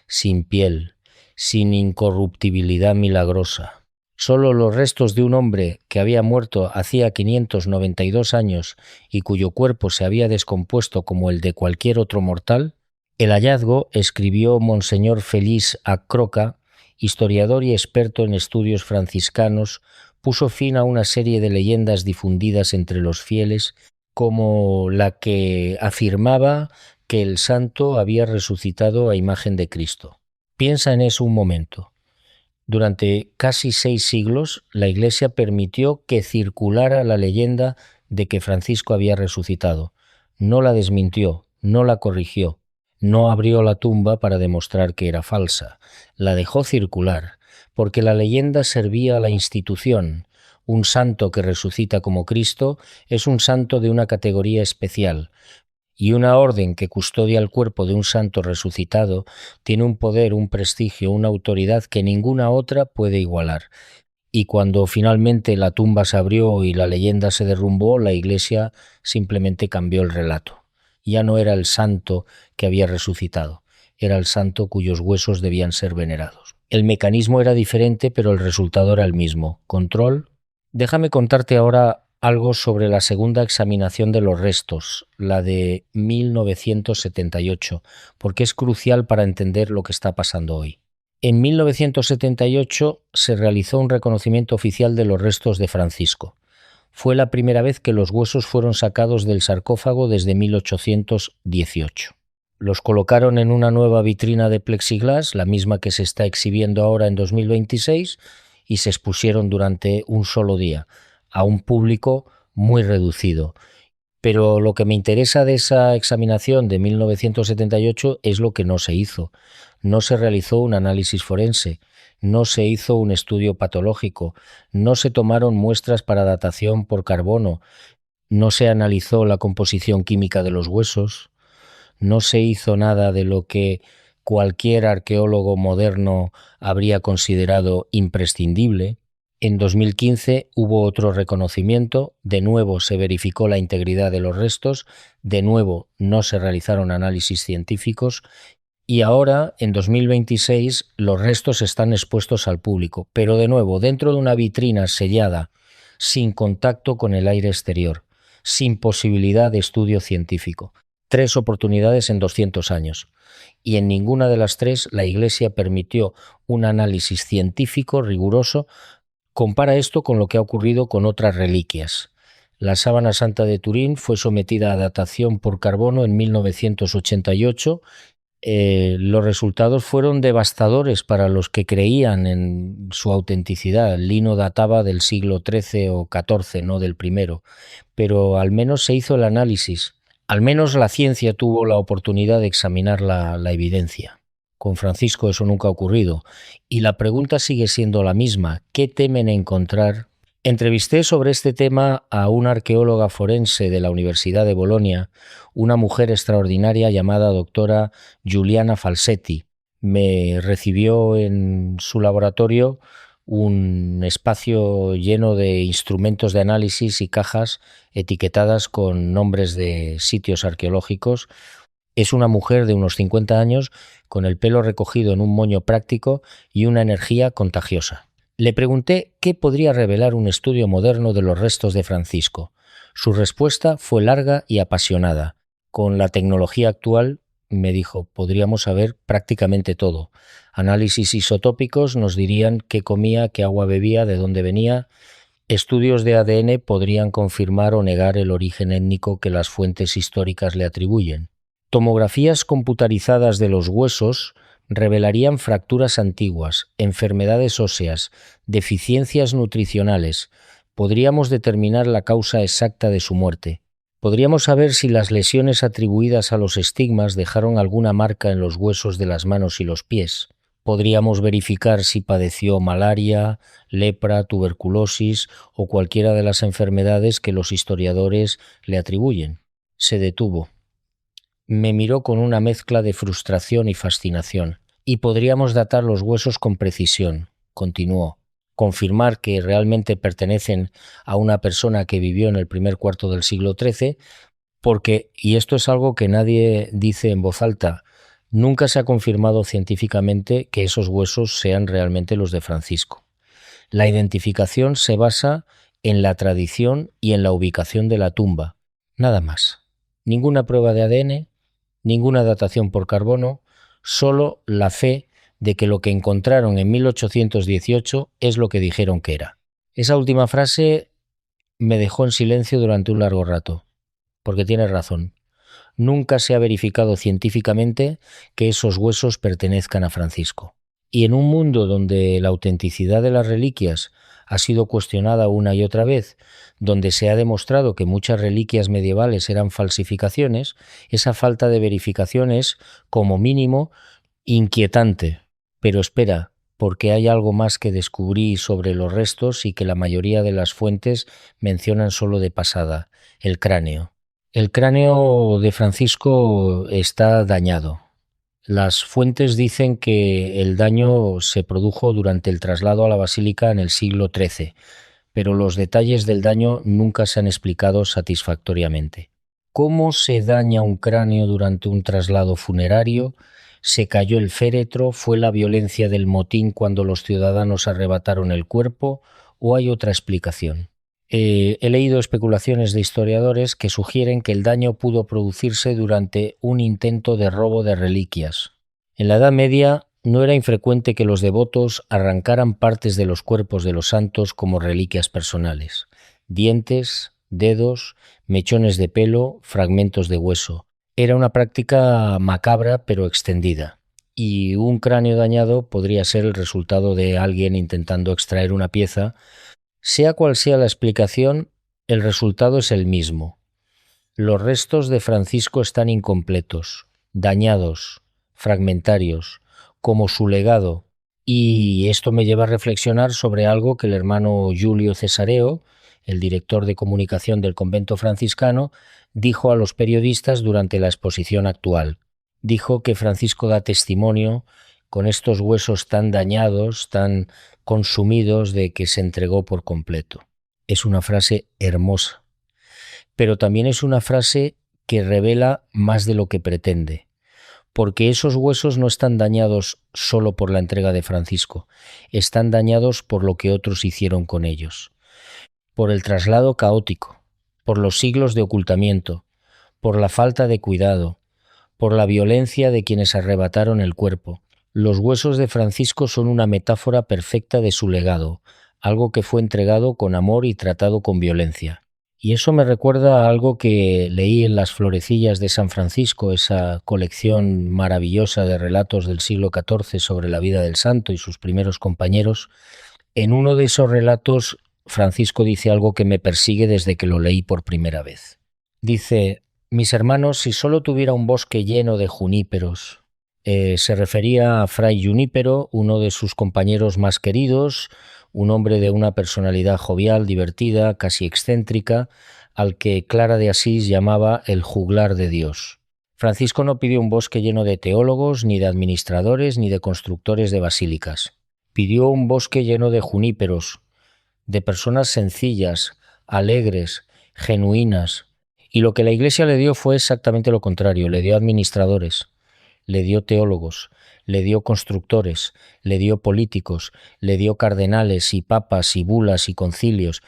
sin piel, sin incorruptibilidad milagrosa. Solo los restos de un hombre que había muerto hacía 592 años y cuyo cuerpo se había descompuesto como el de cualquier otro mortal. El hallazgo, escribió Monseñor Félix Acroca, historiador y experto en estudios franciscanos, puso fin a una serie de leyendas difundidas entre los fieles, como la que afirmaba que el santo había resucitado a imagen de Cristo. Piensa en eso un momento. Durante casi 6 siglos, la Iglesia permitió que circulara la leyenda de que Francisco había resucitado. No la desmintió, no la corrigió. No abrió la tumba para demostrar que era falsa, la dejó circular, porque la leyenda servía a la institución. Un santo que resucita como Cristo es un santo de una categoría especial, Y una orden que custodia el cuerpo de un santo resucitado tiene un poder, un prestigio, una autoridad que ninguna otra puede igualar. Y cuando finalmente la tumba se abrió y la leyenda se derrumbó, la Iglesia simplemente cambió el relato. Ya no era el santo que había resucitado, era el santo cuyos huesos debían ser venerados. El mecanismo era diferente, pero el resultado era el mismo. Control. Déjame contarte ahora algo sobre la segunda examinación de los restos, la de 1978, porque es crucial para entender lo que está pasando hoy. En 1978 se realizó un reconocimiento oficial de los restos de Francisco. Fue la primera vez que los huesos fueron sacados del sarcófago desde 1818. Los colocaron en una nueva vitrina de plexiglas, la misma que se está exhibiendo ahora en 2026, y se expusieron durante un solo día a un público muy reducido. Pero lo que me interesa de esa examinación de 1978 es lo que no se hizo. No se realizó un análisis forense, no se hizo un estudio patológico, no se tomaron muestras para datación por carbono, no se analizó la composición química de los huesos, no se hizo nada de lo que cualquier arqueólogo moderno habría considerado imprescindible. En 2015 hubo otro reconocimiento, de nuevo se verificó la integridad de los restos, de nuevo no se realizaron análisis científicos y ahora, en 2026, los restos están expuestos al público, pero de nuevo dentro de una vitrina sellada, sin contacto con el aire exterior, sin posibilidad de estudio científico. 3 oportunidades en 200 años. Y en ninguna de las 3 la Iglesia permitió un análisis científico riguroso. Compara esto con lo que ha ocurrido con otras reliquias. La sábana santa de Turín fue sometida a datación por carbono en 1988. Los resultados fueron devastadores para los que creían en su autenticidad. El lino databa del siglo XIII o XIV, no del primero. Pero al menos se hizo el análisis. Al menos la ciencia tuvo la oportunidad de examinar la evidencia. Con Francisco eso nunca ha ocurrido. Y la pregunta sigue siendo la misma. ¿Qué temen encontrar? Entrevisté sobre este tema a una arqueóloga forense de la Universidad de Bolonia, una mujer extraordinaria llamada doctora Giuliana Falsetti. Me recibió en su laboratorio un espacio lleno de instrumentos de análisis y cajas etiquetadas con nombres de sitios arqueológicos. Es una mujer de unos 50 años con el pelo recogido en un moño práctico y una energía contagiosa. Le pregunté qué podría revelar un estudio moderno de los restos de Francisco. Su respuesta fue larga y apasionada. Con la tecnología actual, me dijo, podríamos saber prácticamente todo. Análisis isotópicos nos dirían qué comía, qué agua bebía, de dónde venía. Estudios de ADN podrían confirmar o negar el origen étnico que las fuentes históricas le atribuyen. Tomografías computarizadas de los huesos revelarían fracturas antiguas, enfermedades óseas, deficiencias nutricionales. Podríamos determinar la causa exacta de su muerte. Podríamos saber si las lesiones atribuidas a los estigmas dejaron alguna marca en los huesos de las manos y los pies. Podríamos verificar si padeció malaria, lepra, tuberculosis o cualquiera de las enfermedades que los historiadores le atribuyen. Se detuvo. Me miró con una mezcla de frustración y fascinación. Y podríamos datar los huesos con precisión, continuó. Confirmar que realmente pertenecen a una persona que vivió en el primer cuarto del siglo XIII, porque, y esto es algo que nadie dice en voz alta, nunca se ha confirmado científicamente que esos huesos sean realmente los de Francisco. La identificación se basa en la tradición y en la ubicación de la tumba, nada más. Ninguna prueba de ADN, ninguna datación por carbono, solo la fe de que lo que encontraron en 1818 es lo que dijeron que era. Esa última frase me dejó en silencio durante un largo rato, porque tiene razón. Nunca se ha verificado científicamente que esos huesos pertenezcan a Francisco. Y en un mundo donde la autenticidad de las reliquias ha sido cuestionada una y otra vez, donde se ha demostrado que muchas reliquias medievales eran falsificaciones, esa falta de verificación es, como mínimo, inquietante. Pero espera, porque hay algo más que descubrí sobre los restos y que la mayoría de las fuentes mencionan solo de pasada: el cráneo. El cráneo de Francisco está dañado. Las fuentes dicen que el daño se produjo durante el traslado a la basílica en el siglo XIII, pero los detalles del daño nunca se han explicado satisfactoriamente. ¿Cómo se daña un cráneo durante un traslado funerario? ¿Se cayó el féretro? ¿Fue la violencia del motín cuando los ciudadanos arrebataron el cuerpo? ¿O hay otra explicación? He leído especulaciones de historiadores que sugieren que el daño pudo producirse durante un intento de robo de reliquias. En la Edad Media no era infrecuente que los devotos arrancaran partes de los cuerpos de los santos como reliquias personales: dientes, dedos, mechones de pelo, fragmentos de hueso. Era una práctica macabra pero extendida, y un cráneo dañado podría ser el resultado de alguien intentando extraer una pieza. Sea cual sea la explicación, el resultado es el mismo. Los restos de Francisco están incompletos, dañados, fragmentarios, como su legado, y esto me lleva a reflexionar sobre algo que el hermano Julio Cesareo, el director de comunicación del convento franciscano, dijo a los periodistas durante la exposición actual. Dijo que Francisco da testimonio con estos huesos tan dañados, tan consumidos, de que se entregó por completo. Es una frase hermosa, pero también es una frase que revela más de lo que pretende, porque esos huesos no están dañados solo por la entrega de Francisco, están dañados por lo que otros hicieron con ellos, por el traslado caótico, por los siglos de ocultamiento, por la falta de cuidado, por la violencia de quienes arrebataron el cuerpo. Los huesos de Francisco son una metáfora perfecta de su legado, algo que fue entregado con amor y tratado con violencia. Y eso me recuerda a algo que leí en Las Florecillas de San Francisco, esa colección maravillosa de relatos del siglo XIV sobre la vida del santo y sus primeros compañeros. En uno de esos relatos, Francisco dice algo que me persigue desde que lo leí por primera vez. Dice: mis hermanos, si solo tuviera un bosque lleno de juníperos. Se refería a Fray Junípero, uno de sus compañeros más queridos, un hombre de una personalidad jovial, divertida, casi excéntrica, al que Clara de Asís llamaba el juglar de Dios. Francisco no pidió un bosque lleno de teólogos, ni de administradores, ni de constructores de basílicas. Pidió un bosque lleno de juníperos, de personas sencillas, alegres, genuinas. Y lo que la Iglesia le dio fue exactamente lo contrario. Le dio administradores, le dio teólogos, le dio constructores, le dio políticos, le dio cardenales y papas y bulas y concilios,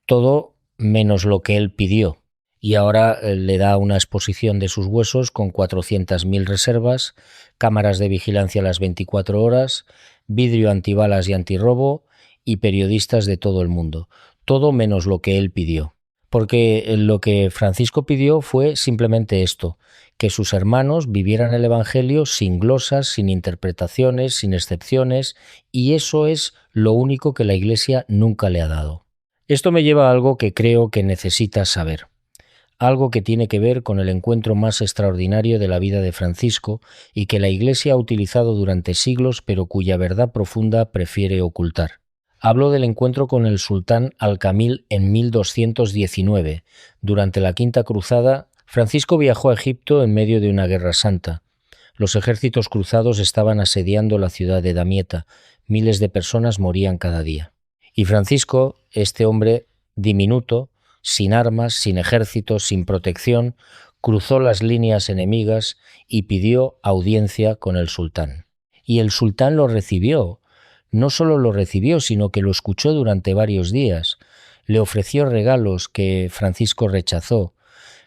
todo menos lo que él pidió. Y ahora le da una exposición de sus huesos con 400.000 reservas, cámaras de vigilancia a las 24 horas, vidrio antibalas y antirrobo y periodistas de todo el mundo. Todo menos lo que él pidió. Porque lo que Francisco pidió fue simplemente esto: que sus hermanos vivieran el Evangelio sin glosas, sin interpretaciones, sin excepciones, y eso es lo único que la Iglesia nunca le ha dado. Esto me lleva a algo que creo que necesitas saber, algo que tiene que ver con el encuentro más extraordinario de la vida de Francisco y que la Iglesia ha utilizado durante siglos, pero cuya verdad profunda prefiere ocultar. Hablo del encuentro con el sultán Al-Kamil en 1219. Durante la Quinta Cruzada, Francisco viajó a Egipto en medio de una guerra santa. Los ejércitos cruzados estaban asediando la ciudad de Damieta. Miles de personas morían cada día. Y Francisco, este hombre diminuto, sin armas, sin ejército, sin protección, cruzó las líneas enemigas y pidió audiencia con el sultán. Y el sultán lo recibió. No solo lo recibió, sino que lo escuchó durante varios días. Le ofreció regalos que Francisco rechazó.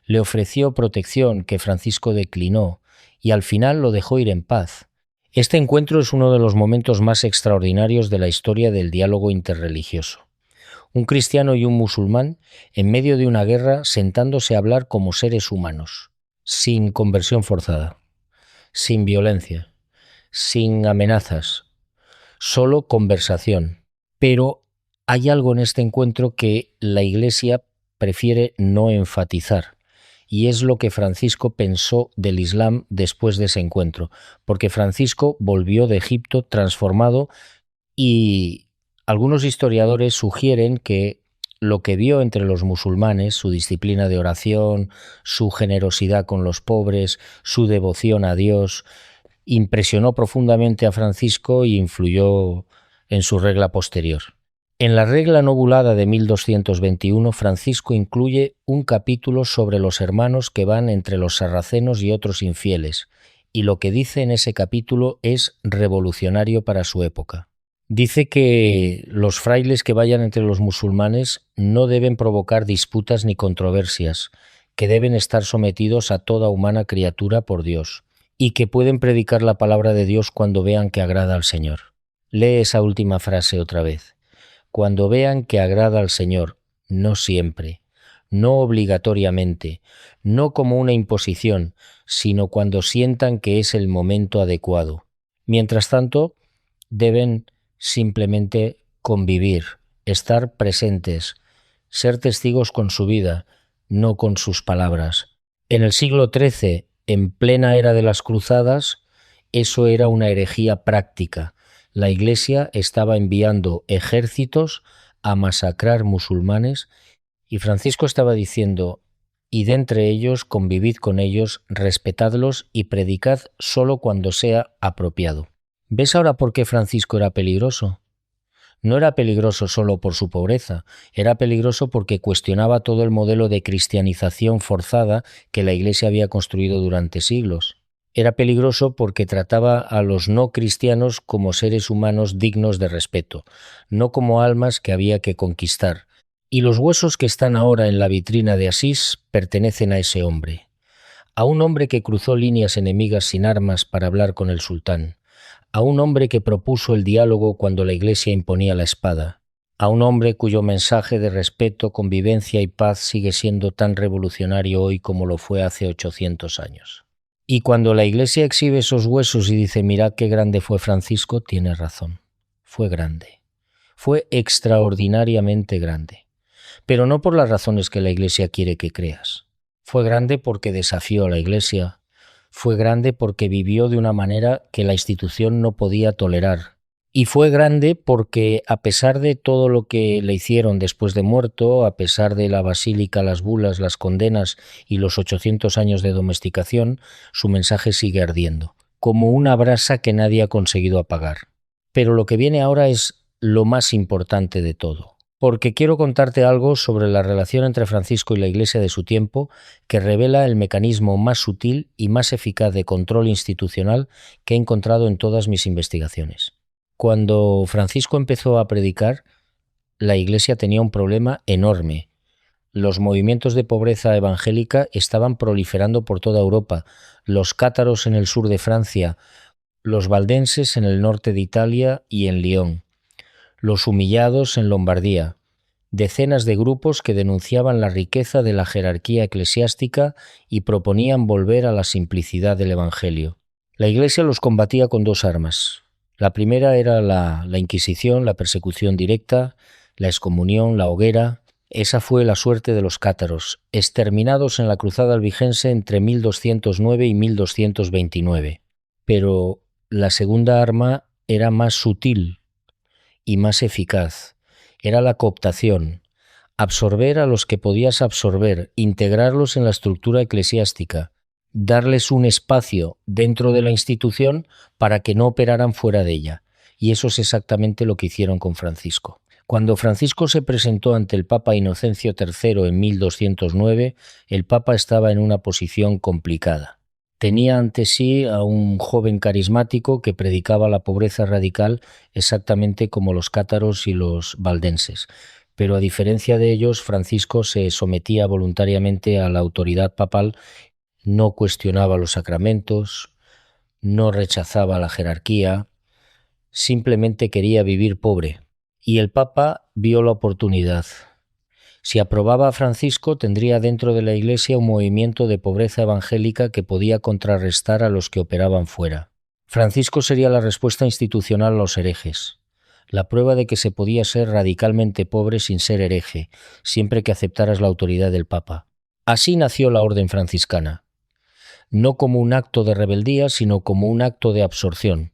Le ofreció protección que Francisco declinó. Y al final lo dejó ir en paz. Este encuentro es uno de los momentos más extraordinarios de la historia del diálogo interreligioso. Un cristiano y un musulmán en medio de una guerra sentándose a hablar como seres humanos, sin conversión forzada, sin violencia, sin amenazas, solo conversación. Pero hay algo en este encuentro que la Iglesia prefiere no enfatizar, y es lo que Francisco pensó del Islam después de ese encuentro, porque Francisco volvió de Egipto transformado, y algunos historiadores sugieren que lo que vio entre los musulmanes, su disciplina de oración, su generosidad con los pobres, su devoción a Dios, impresionó profundamente a Francisco y influyó en su regla posterior. En la regla novulada de 1221, Francisco incluye un capítulo sobre los hermanos que van entre los sarracenos y otros infieles, y lo que dice en ese capítulo es revolucionario para su época. Dice que los frailes que vayan entre los musulmanes no deben provocar disputas ni controversias, que deben estar sometidos a toda humana criatura por Dios, y que pueden predicar la palabra de Dios cuando vean que agrada al Señor. Lee esa última frase otra vez. Cuando vean que agrada al Señor, no siempre, no obligatoriamente, no como una imposición, sino cuando sientan que es el momento adecuado. Mientras tanto, deben simplemente convivir, estar presentes, ser testigos con su vida, no con sus palabras. En el siglo XIII, en plena era de las cruzadas, eso era una herejía práctica. La Iglesia estaba enviando ejércitos a masacrar musulmanes y Francisco estaba diciendo: «Id entre ellos, convivid con ellos, respetadlos y predicad solo cuando sea apropiado». ¿Ves ahora por qué Francisco era peligroso? No era peligroso solo por su pobreza, era peligroso porque cuestionaba todo el modelo de cristianización forzada que la Iglesia había construido durante siglos. Era peligroso porque trataba a los no cristianos como seres humanos dignos de respeto, no como almas que había que conquistar. Y los huesos que están ahora en la vitrina de Asís pertenecen a ese hombre. A un hombre que cruzó líneas enemigas sin armas para hablar con el sultán. A un hombre que propuso el diálogo cuando la Iglesia imponía la espada. A un hombre cuyo mensaje de respeto, convivencia y paz sigue siendo tan revolucionario hoy como lo fue hace 800 años. Y cuando la Iglesia exhibe esos huesos y dice: «Mirad qué grande fue Francisco», tiene razón. Fue grande. Fue extraordinariamente grande. Pero no por las razones que la Iglesia quiere que creas. Fue grande porque desafió a la Iglesia. Fue grande porque vivió de una manera que la institución no podía tolerar. Y fue grande porque, a pesar de todo lo que le hicieron después de muerto, a pesar de la basílica, las bulas, las condenas y los 800 años de domesticación, su mensaje sigue ardiendo, como una brasa que nadie ha conseguido apagar. Pero lo que viene ahora es lo más importante de todo, porque quiero contarte algo sobre la relación entre Francisco y la Iglesia de su tiempo que revela el mecanismo más sutil y más eficaz de control institucional que he encontrado en todas mis investigaciones. Cuando Francisco empezó a predicar, la Iglesia tenía un problema enorme. Los movimientos de pobreza evangélica estaban proliferando por toda Europa. Los cátaros en el sur de Francia, los valdenses en el norte de Italia y en Lyon, los humillados en Lombardía, decenas de grupos que denunciaban la riqueza de la jerarquía eclesiástica y proponían volver a la simplicidad del Evangelio. La Iglesia los combatía con dos armas. La primera era la Inquisición, la persecución directa, la excomunión, la hoguera. Esa fue la suerte de los cátaros, exterminados en la cruzada albigense entre 1209 y 1229. Pero la segunda arma era más sutil y más eficaz. Era la cooptación, absorber a los que podías absorber, integrarlos en la estructura eclesiástica, darles un espacio dentro de la institución para que no operaran fuera de ella. Y eso es exactamente lo que hicieron con Francisco. Cuando Francisco se presentó ante el Papa Inocencio III en 1209, el Papa estaba en una posición complicada. Tenía ante sí a un joven carismático que predicaba la pobreza radical exactamente como los cátaros y los valdenses. Pero a diferencia de ellos, Francisco se sometía voluntariamente a la autoridad papal, no cuestionaba los sacramentos, no rechazaba la jerarquía, simplemente quería vivir pobre. Y el Papa vio la oportunidad. Si aprobaba a Francisco, tendría dentro de la Iglesia un movimiento de pobreza evangélica que podía contrarrestar a los que operaban fuera. Francisco sería la respuesta institucional a los herejes, la prueba de que se podía ser radicalmente pobre sin ser hereje, siempre que aceptaras la autoridad del Papa. Así nació la Orden Franciscana, no como un acto de rebeldía, sino como un acto de absorción.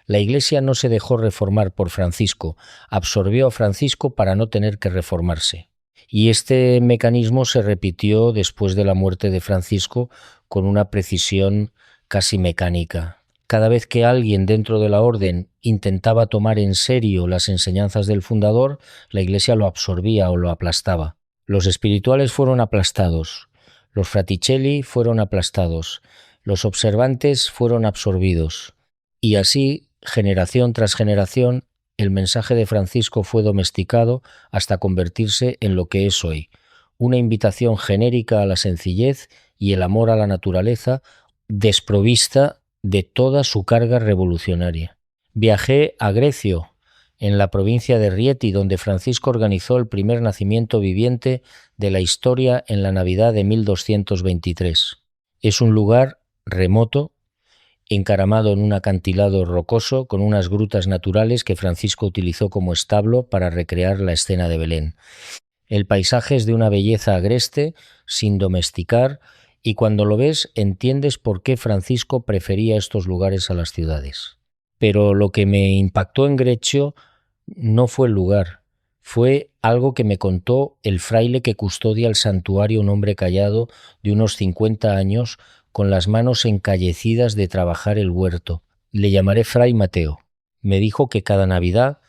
La Iglesia no se dejó reformar por Francisco, absorbió a Francisco para no tener que reformarse. Y este mecanismo se repitió después de la muerte de Francisco con una precisión casi mecánica. Cada vez que alguien dentro de la orden intentaba tomar en serio las enseñanzas del fundador, la Iglesia lo absorbía o lo aplastaba. Los espirituales fueron aplastados, los fraticelli fueron aplastados, los observantes fueron absorbidos. Y así, generación tras generación, el mensaje de Francisco fue domesticado hasta convertirse en lo que es hoy, una invitación genérica a la sencillez y el amor a la naturaleza, desprovista de toda su carga revolucionaria. Viajé a Grecio, en la provincia de Rieti, donde Francisco organizó el primer nacimiento viviente de la historia en la Navidad de 1223. Es un lugar remoto, encaramado en un acantilado rocoso con unas grutas naturales que Francisco utilizó como establo para recrear la escena de Belén. El paisaje es de una belleza agreste, sin domesticar, y cuando lo ves entiendes por qué Francisco prefería estos lugares a las ciudades. Pero lo que me impactó en Grecio no fue el lugar, fue algo que me contó el fraile que custodia el santuario, un hombre callado de unos 50 años, con las manos encallecidas de trabajar el huerto. Le llamaré Fray Mateo. Me dijo que cada Navidad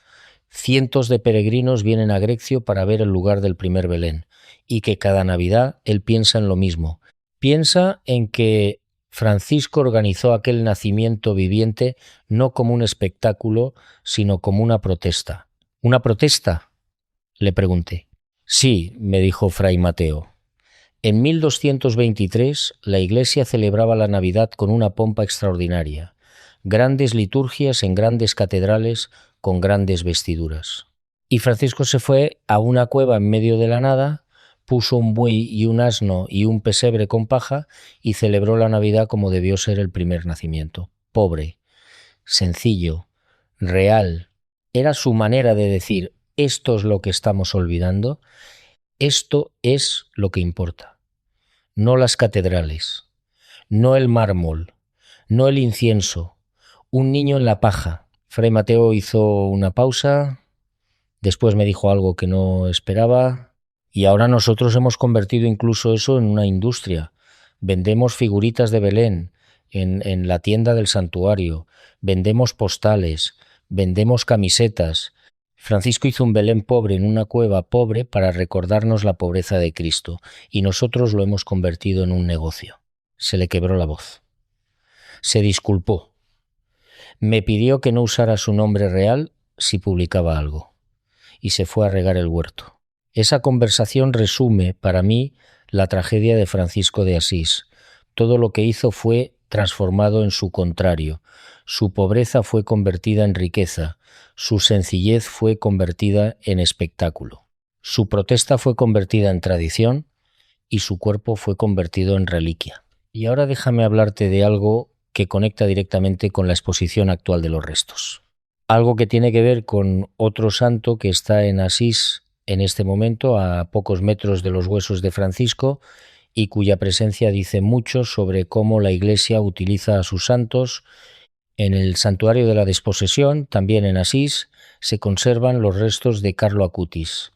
cientos de peregrinos vienen a Grecio para ver el lugar del primer Belén, y que cada Navidad él piensa en lo mismo. Piensa en que Francisco organizó aquel nacimiento viviente no como un espectáculo, sino como una protesta. ¿Una protesta?, le pregunté. Sí, me dijo Fray Mateo. En 1223 la Iglesia celebraba la Navidad con una pompa extraordinaria, grandes liturgias en grandes catedrales con grandes vestiduras. Y Francisco se fue a una cueva en medio de la nada, puso un buey y un asno y un pesebre con paja y celebró la Navidad como debió ser el primer nacimiento. Pobre, sencillo, real. Era su manera de decir: esto es lo que estamos olvidando, esto es lo que importa. No las catedrales, no el mármol, no el incienso, un niño en la paja. Fray Mateo hizo una pausa, después me dijo algo que no esperaba, y ahora nosotros hemos convertido incluso eso en una industria. Vendemos figuritas de Belén en la tienda del santuario, vendemos postales, vendemos camisetas. Francisco hizo un Belén pobre en una cueva pobre para recordarnos la pobreza de Cristo, y nosotros lo hemos convertido en un negocio. Se le quebró la voz. Se disculpó. Me pidió que no usara su nombre real si publicaba algo, y se fue a regar el huerto. Esa conversación resume, para mí, la tragedia de Francisco de Asís. Todo lo que hizo fue transformado en su contrario. Su pobreza fue convertida en riqueza, su sencillez fue convertida en espectáculo. Su protesta fue convertida en tradición y su cuerpo fue convertido en reliquia. Y ahora déjame hablarte de algo que conecta directamente con la exposición actual de los restos. Algo que tiene que ver con otro santo que está en Asís en este momento, a pocos metros de los huesos de Francisco, y cuya presencia dice mucho sobre cómo la Iglesia utiliza a sus santos. En el santuario de la Desposesión, también en Asís, se conservan los restos de Carlo Acutis,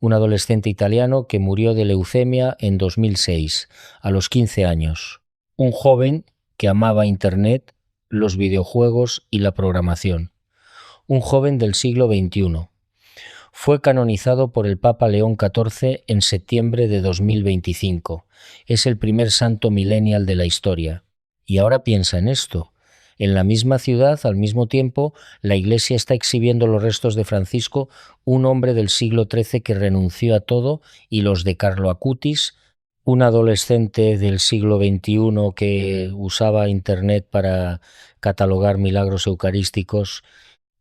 un adolescente italiano que murió de leucemia en 2006, a los 15 años. Un joven que amaba Internet, los videojuegos y la programación. Un joven del siglo XXI. Fue canonizado por el Papa León XIV en septiembre de 2025. Es el primer santo millennial de la historia. Y ahora piensa en esto. En la misma ciudad, al mismo tiempo, la Iglesia está exhibiendo los restos de Francisco, un hombre del siglo XIII que renunció a todo, y los de Carlo Acutis, un adolescente del siglo XXI que usaba Internet para catalogar milagros eucarísticos,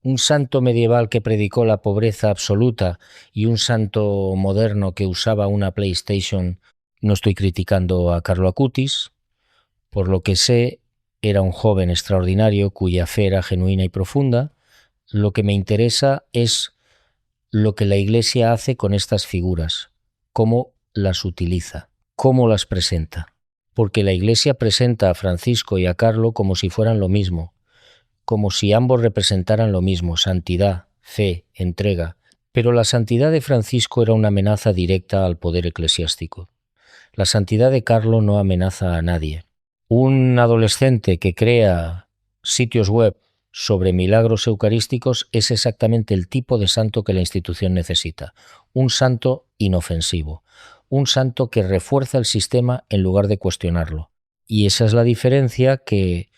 un santo medieval que predicó la pobreza absoluta y un santo moderno que usaba una PlayStation. No estoy criticando a Carlo Acutis. Por lo que sé, era un joven extraordinario cuya fe era genuina y profunda. Lo que me interesa es lo que la Iglesia hace con estas figuras, cómo las utiliza, cómo las presenta. Porque la Iglesia presenta a Francisco y a Carlo como si fueran lo mismo, como si ambos representaran lo mismo: santidad, fe, entrega. Pero la santidad de Francisco era una amenaza directa al poder eclesiástico. La santidad de Carlo no amenaza a nadie. Un adolescente que crea sitios web sobre milagros eucarísticos es exactamente el tipo de santo que la institución necesita. Un santo inofensivo. Un santo que refuerza el sistema en lugar de cuestionarlo. Y esa es la diferencia que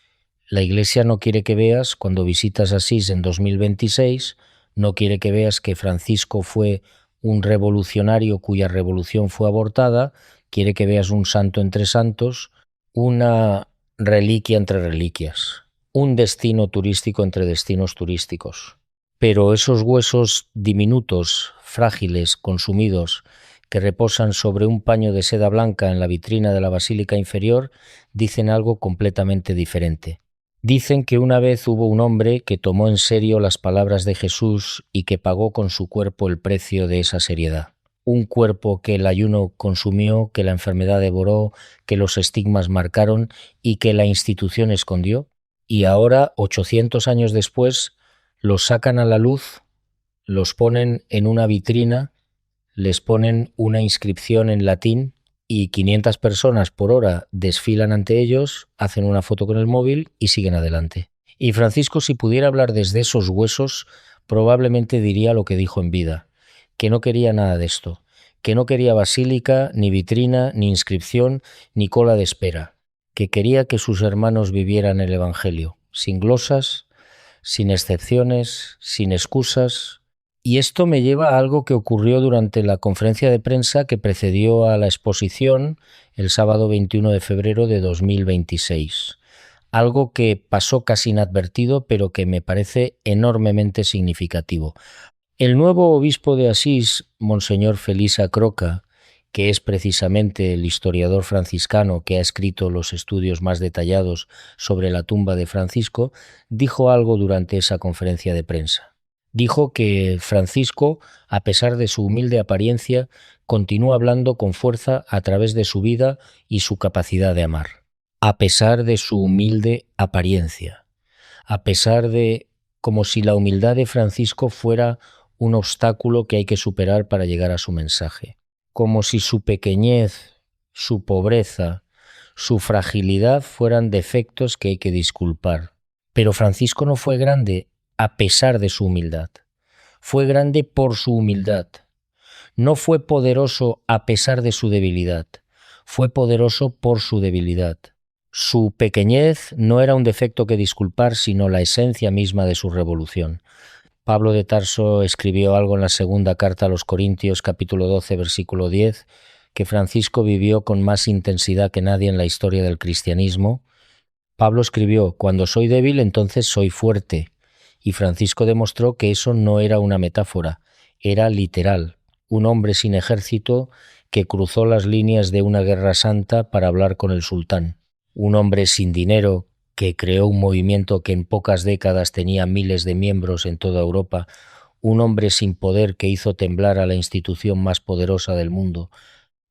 la Iglesia no quiere que veas cuando visitas Asís en 2026, no quiere que veas que Francisco fue un revolucionario cuya revolución fue abortada, quiere que veas un santo entre santos, una reliquia entre reliquias, un destino turístico entre destinos turísticos. Pero esos huesos diminutos, frágiles, consumidos, que reposan sobre un paño de seda blanca en la vitrina de la Basílica Inferior, dicen algo completamente diferente. Dicen que una vez hubo un hombre que tomó en serio las palabras de Jesús y que pagó con su cuerpo el precio de esa seriedad. Un cuerpo que el ayuno consumió, que la enfermedad devoró, que los estigmas marcaron y que la institución escondió. Y ahora, 800 años después, los sacan a la luz, los ponen en una vitrina, les ponen una inscripción en latín y 500 personas por hora desfilan ante ellos, hacen una foto con el móvil y siguen adelante. Y Francisco, si pudiera hablar desde esos huesos, probablemente diría lo que dijo en vida, que no quería nada de esto, que no quería basílica, ni vitrina, ni inscripción, ni cola de espera, que quería que sus hermanos vivieran el Evangelio, sin glosas, sin excepciones, sin excusas. Y esto me lleva a algo que ocurrió durante la conferencia de prensa que precedió a la exposición el sábado 21 de febrero de 2026. Algo que pasó casi inadvertido, pero que me parece enormemente significativo. El nuevo obispo de Asís, Monseñor Felisa Croca, que es precisamente el historiador franciscano que ha escrito los estudios más detallados sobre la tumba de Francisco, dijo algo durante esa conferencia de prensa. Dijo que Francisco, a pesar de su humilde apariencia, continúa hablando con fuerza a través de su vida y su capacidad de amar. A pesar de su humilde apariencia. A pesar de, como si la humildad de Francisco fuera un obstáculo que hay que superar para llegar a su mensaje. Como si su pequeñez, su pobreza, su fragilidad fueran defectos que hay que disculpar. Pero Francisco no fue grande a pesar de su humildad. Fue grande por su humildad. No fue poderoso a pesar de su debilidad. Fue poderoso por su debilidad. Su pequeñez no era un defecto que disculpar, sino la esencia misma de su revolución. Pablo de Tarso escribió algo en la segunda carta a los Corintios, capítulo 12, versículo 10, que Francisco vivió con más intensidad que nadie en la historia del cristianismo. Pablo escribió: cuando soy débil, entonces soy fuerte. Y Francisco demostró que eso no era una metáfora, era literal. Un hombre sin ejército que cruzó las líneas de una guerra santa para hablar con el sultán. Un hombre sin dinero que creó un movimiento que en pocas décadas tenía miles de miembros en toda Europa. Un hombre sin poder que hizo temblar a la institución más poderosa del mundo.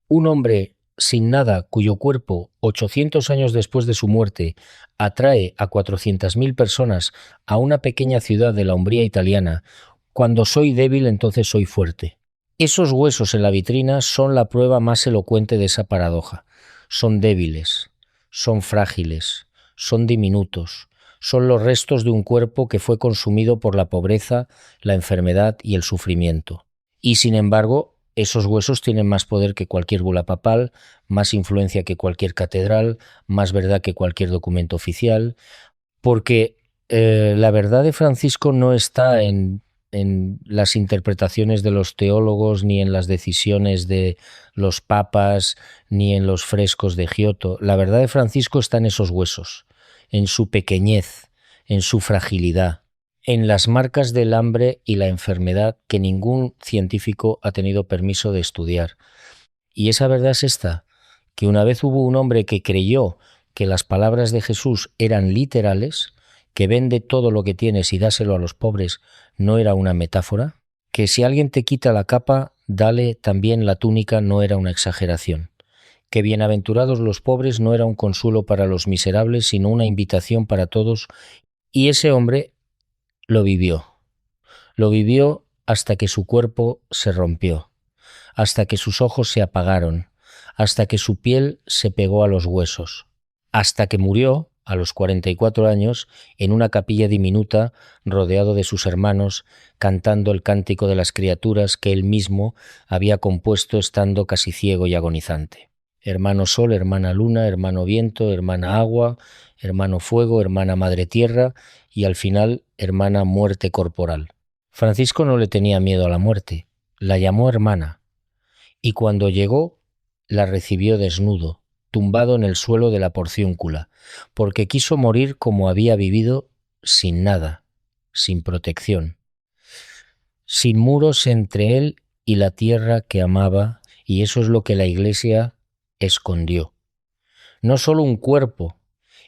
Un hombre sin nada cuyo cuerpo, 800 años después de su muerte, atrae a 400.000 personas a una pequeña ciudad de la Umbría italiana. Cuando soy débil, entonces soy fuerte. Esos huesos en la vitrina son la prueba más elocuente de esa paradoja. Son débiles, son frágiles, son diminutos, son los restos de un cuerpo que fue consumido por la pobreza, la enfermedad y el sufrimiento. Y sin embargo, esos huesos tienen más poder que cualquier bula papal, más influencia que cualquier catedral, más verdad que cualquier documento oficial, porque la verdad de Francisco no está en las interpretaciones de los teólogos, ni en las decisiones de los papas, ni en los frescos de Giotto. La verdad de Francisco está en esos huesos, en su pequeñez, en su fragilidad, en las marcas del hambre y la enfermedad que ningún científico ha tenido permiso de estudiar. Y esa verdad es esta, que una vez hubo un hombre que creyó que las palabras de Jesús eran literales, que vende todo lo que tienes y dáselo a los pobres no era una metáfora, que si alguien te quita la capa, dale también la túnica no era una exageración, que bienaventurados los pobres no era un consuelo para los miserables, sino una invitación para todos, y ese hombre lo vivió hasta que su cuerpo se rompió, hasta que sus ojos se apagaron, hasta que su piel se pegó a los huesos, hasta que murió, a los 44 años, en una capilla diminuta, rodeado de sus hermanos, cantando el cántico de las criaturas que él mismo había compuesto estando casi ciego y agonizante. Hermano sol, hermana luna, hermano viento, hermana agua, hermano fuego, hermana madre tierra y al final hermana muerte corporal. Francisco no le tenía miedo a la muerte, la llamó hermana, y cuando llegó la recibió desnudo, tumbado en el suelo de la porciúncula, porque quiso morir como había vivido, sin nada, sin protección, sin muros entre él y la tierra que amaba, y eso es lo que la Iglesia escondió. No solo un cuerpo,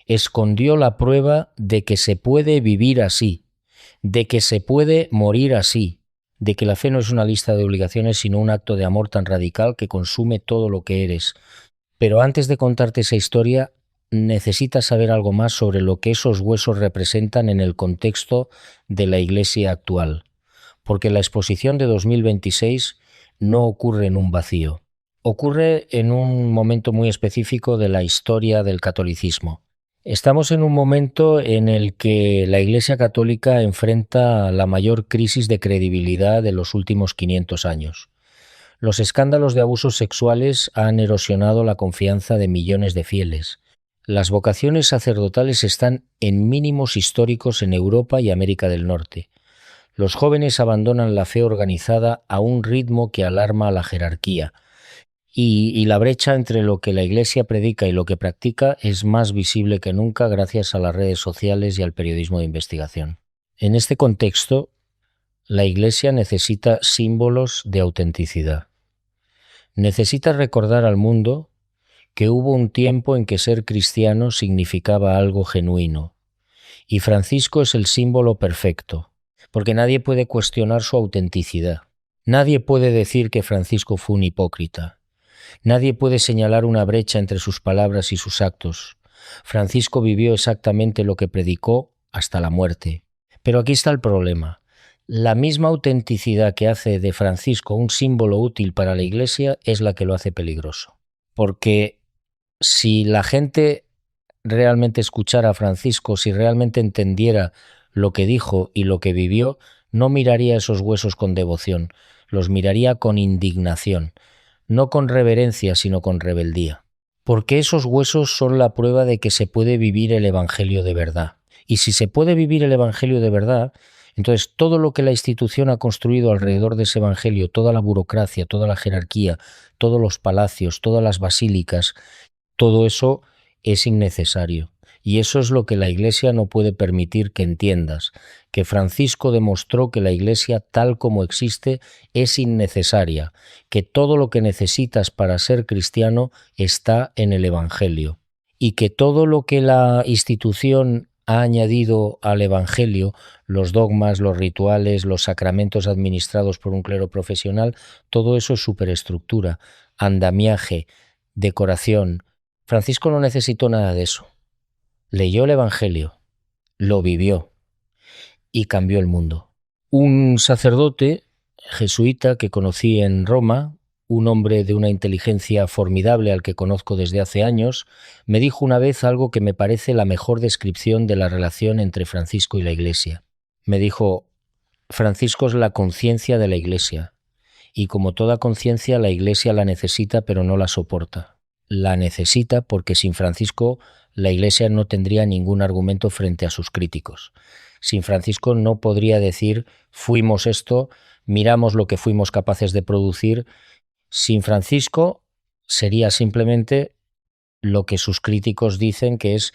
escondió la prueba de que se puede vivir así, de que se puede morir así, de que la fe no es una lista de obligaciones, sino un acto de amor tan radical que consume todo lo que eres. Pero antes de contarte esa historia, necesitas saber algo más sobre lo que esos huesos representan en el contexto de la Iglesia actual, porque la exposición de 2026 no ocurre en un vacío, ocurre en un momento muy específico de la historia del catolicismo. Estamos en un momento en el que la Iglesia Católica enfrenta la mayor crisis de credibilidad de los últimos 500 años. Los escándalos de abusos sexuales han erosionado la confianza de millones de fieles. Las vocaciones sacerdotales están en mínimos históricos en Europa y América del Norte. Los jóvenes abandonan la fe organizada a un ritmo que alarma a la jerarquía. Y la brecha entre lo que la Iglesia predica y lo que practica es más visible que nunca gracias a las redes sociales y al periodismo de investigación. En este contexto, la Iglesia necesita símbolos de autenticidad. Necesita recordar al mundo que hubo un tiempo en que ser cristiano significaba algo genuino. Y Francisco es el símbolo perfecto, porque nadie puede cuestionar su autenticidad. Nadie puede decir que Francisco fue un hipócrita. Nadie puede señalar una brecha entre sus palabras y sus actos. Francisco vivió exactamente lo que predicó hasta la muerte. Pero aquí está el problema. La misma autenticidad que hace de Francisco un símbolo útil para la Iglesia es la que lo hace peligroso. Porque si la gente realmente escuchara a Francisco, si realmente entendiera lo que dijo y lo que vivió, no miraría esos huesos con devoción, los miraría con indignación. No con reverencia, sino con rebeldía. Porque esos huesos son la prueba de que se puede vivir el Evangelio de verdad. Y si se puede vivir el Evangelio de verdad, entonces todo lo que la institución ha construido alrededor de ese Evangelio, toda la burocracia, toda la jerarquía, todos los palacios, todas las basílicas, todo eso es innecesario. Y eso es lo que la Iglesia no puede permitir que entiendas, que Francisco demostró que la Iglesia tal como existe es innecesaria, que todo lo que necesitas para ser cristiano está en el Evangelio y que todo lo que la institución ha añadido al Evangelio, los dogmas, los rituales, los sacramentos administrados por un clero profesional, todo eso es superestructura, andamiaje, decoración. Francisco no necesitó nada de eso. Leyó el Evangelio, lo vivió y cambió el mundo. Un sacerdote jesuita que conocí en Roma, un hombre de una inteligencia formidable al que conozco desde hace años, me dijo una vez algo que me parece la mejor descripción de la relación entre Francisco y la Iglesia. Me dijo, Francisco es la conciencia de la Iglesia, y como toda conciencia la Iglesia la necesita pero no la soporta. La necesita porque sin Francisco la Iglesia no tendría ningún argumento frente a sus críticos. Sin Francisco no podría decir fuimos esto, miramos lo que fuimos capaces de producir. Sin Francisco sería simplemente lo que sus críticos dicen que es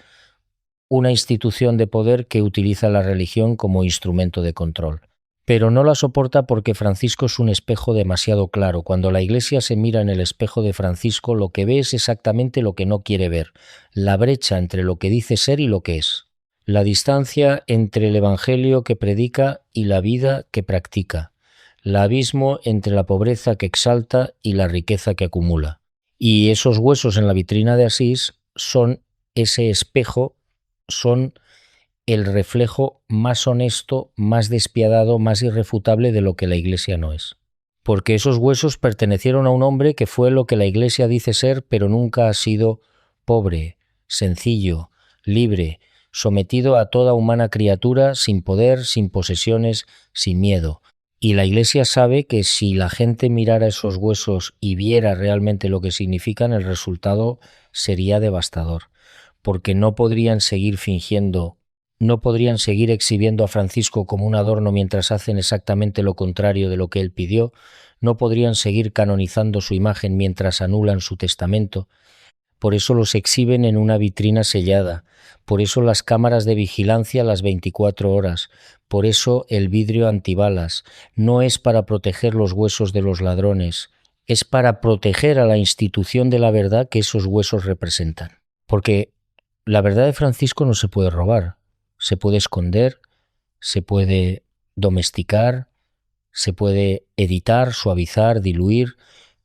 una institución de poder que utiliza la religión como instrumento de control. Pero no la soporta porque Francisco es un espejo demasiado claro. Cuando la Iglesia se mira en el espejo de Francisco, lo que ve es exactamente lo que no quiere ver, la brecha entre lo que dice ser y lo que es, la distancia entre el Evangelio que predica y la vida que practica, el abismo entre la pobreza que exalta y la riqueza que acumula. Y esos huesos en la vitrina de Asís son ese espejo, son el reflejo más honesto, más despiadado, más irrefutable de lo que la Iglesia no es. Porque esos huesos pertenecieron a un hombre que fue lo que la Iglesia dice ser, pero nunca ha sido pobre, sencillo, libre, sometido a toda humana criatura, sin poder, sin posesiones, sin miedo. Y la Iglesia sabe que si la gente mirara esos huesos y viera realmente lo que significan, el resultado sería devastador, porque no podrían seguir fingiendo, no podrían seguir exhibiendo a Francisco como un adorno mientras hacen exactamente lo contrario de lo que él pidió, no podrían seguir canonizando su imagen mientras anulan su testamento. Por eso los exhiben en una vitrina sellada, por eso las cámaras de vigilancia las 24 horas, por eso el vidrio antibalas. No es para proteger los huesos de los ladrones, es para proteger a la institución de la verdad que esos huesos representan. Porque la verdad de Francisco no se puede robar, se puede esconder, se puede domesticar, se puede editar, suavizar, diluir,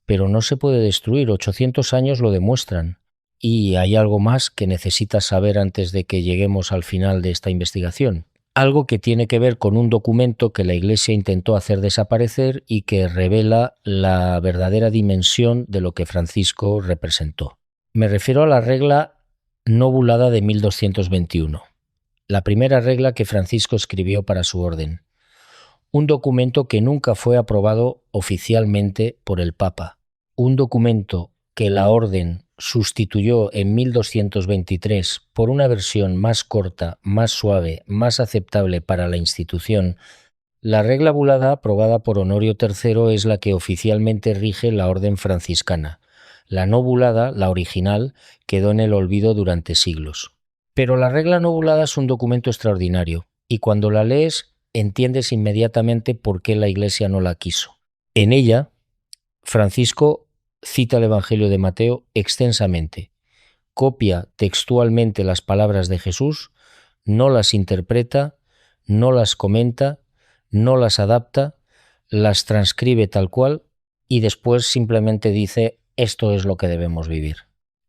pero no se puede destruir. 800 años lo demuestran. Y hay algo más que necesitas saber antes de que lleguemos al final de esta investigación. Algo que tiene que ver con un documento que la Iglesia intentó hacer desaparecer y que revela la verdadera dimensión de lo que Francisco representó. Me refiero a la regla Novulada de 1221, la primera regla que Francisco escribió para su orden. Un documento que nunca fue aprobado oficialmente por el Papa. Un documento que la Orden sustituyó en 1223 por una versión más corta, más suave, más aceptable para la institución. La regla bulada aprobada por Honorio III es la que oficialmente rige la Orden franciscana. La no bulada, la original, quedó en el olvido durante siglos. Pero la regla no bulada es un documento extraordinario, y cuando la lees entiendes inmediatamente por qué la Iglesia no la quiso. En ella, Francisco cita el Evangelio de Mateo extensamente, copia textualmente las palabras de Jesús, no las interpreta, no las comenta, no las adapta, las transcribe tal cual y después simplemente dice esto es lo que debemos vivir.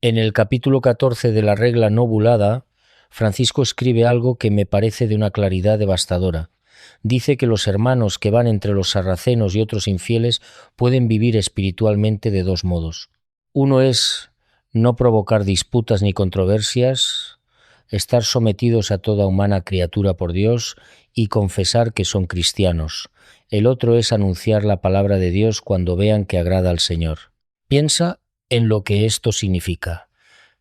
En el capítulo 14 de la regla no bulada, Francisco escribe algo que me parece de una claridad devastadora. Dice que los hermanos que van entre los sarracenos y otros infieles pueden vivir espiritualmente de dos modos. Uno es no provocar disputas ni controversias, estar sometidos a toda humana criatura por Dios y confesar que son cristianos. El otro es anunciar la palabra de Dios cuando vean que agrada al Señor. Piensa en lo que esto significa.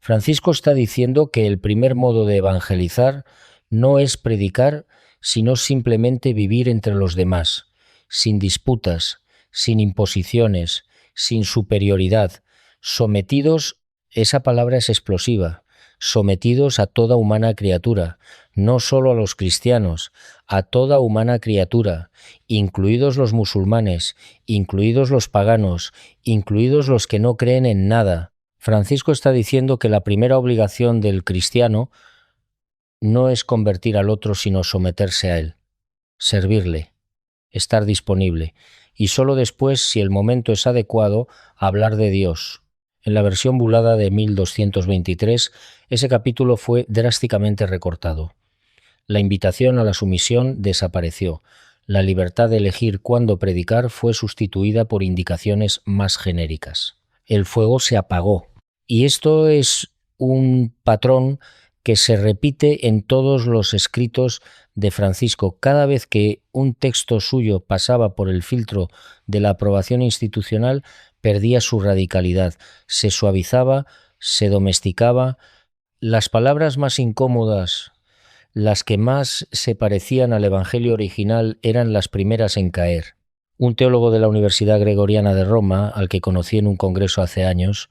Francisco está diciendo que el primer modo de evangelizar no es predicar, sino simplemente vivir entre los demás, sin disputas, sin imposiciones, sin superioridad, sometidos, esa palabra es explosiva, sometidos a toda humana criatura, no solo a los cristianos, a toda humana criatura, incluidos los musulmanes, incluidos los paganos, incluidos los que no creen en nada. Francisco está diciendo que la primera obligación del cristiano no es convertir al otro, sino someterse a él, servirle, estar disponible, y solo después, si el momento es adecuado, hablar de Dios. En la versión bulada de 1223, ese capítulo fue drásticamente recortado. La invitación a la sumisión desapareció. La libertad de elegir cuándo predicar fue sustituida por indicaciones más genéricas. El fuego se apagó. Y esto es un patrón que se repite en todos los escritos de Francisco. Cada vez que un texto suyo pasaba por el filtro de la aprobación institucional, perdía su radicalidad, se suavizaba, se domesticaba. Las palabras más incómodas, las que más se parecían al Evangelio original, eran las primeras en caer. Un teólogo de la Universidad Gregoriana de Roma, al que conocí en un congreso hace años,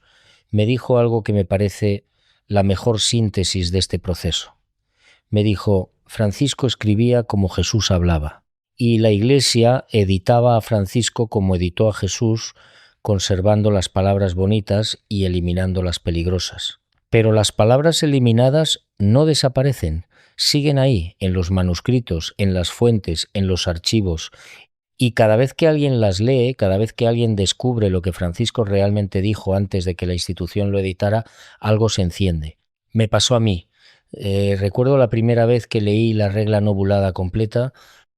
me dijo algo que me parece la mejor síntesis de este proceso. Me dijo, Francisco escribía como Jesús hablaba, y la Iglesia editaba a Francisco como editó a Jesús, conservando las palabras bonitas y eliminando las peligrosas. Pero las palabras eliminadas no desaparecen, siguen ahí, en los manuscritos, en las fuentes, en los archivos, y cada vez que alguien las lee, cada vez que alguien descubre lo que Francisco realmente dijo antes de que la institución lo editara, algo se enciende. Me pasó a mí. Recuerdo la primera vez que leí la regla nobulada completa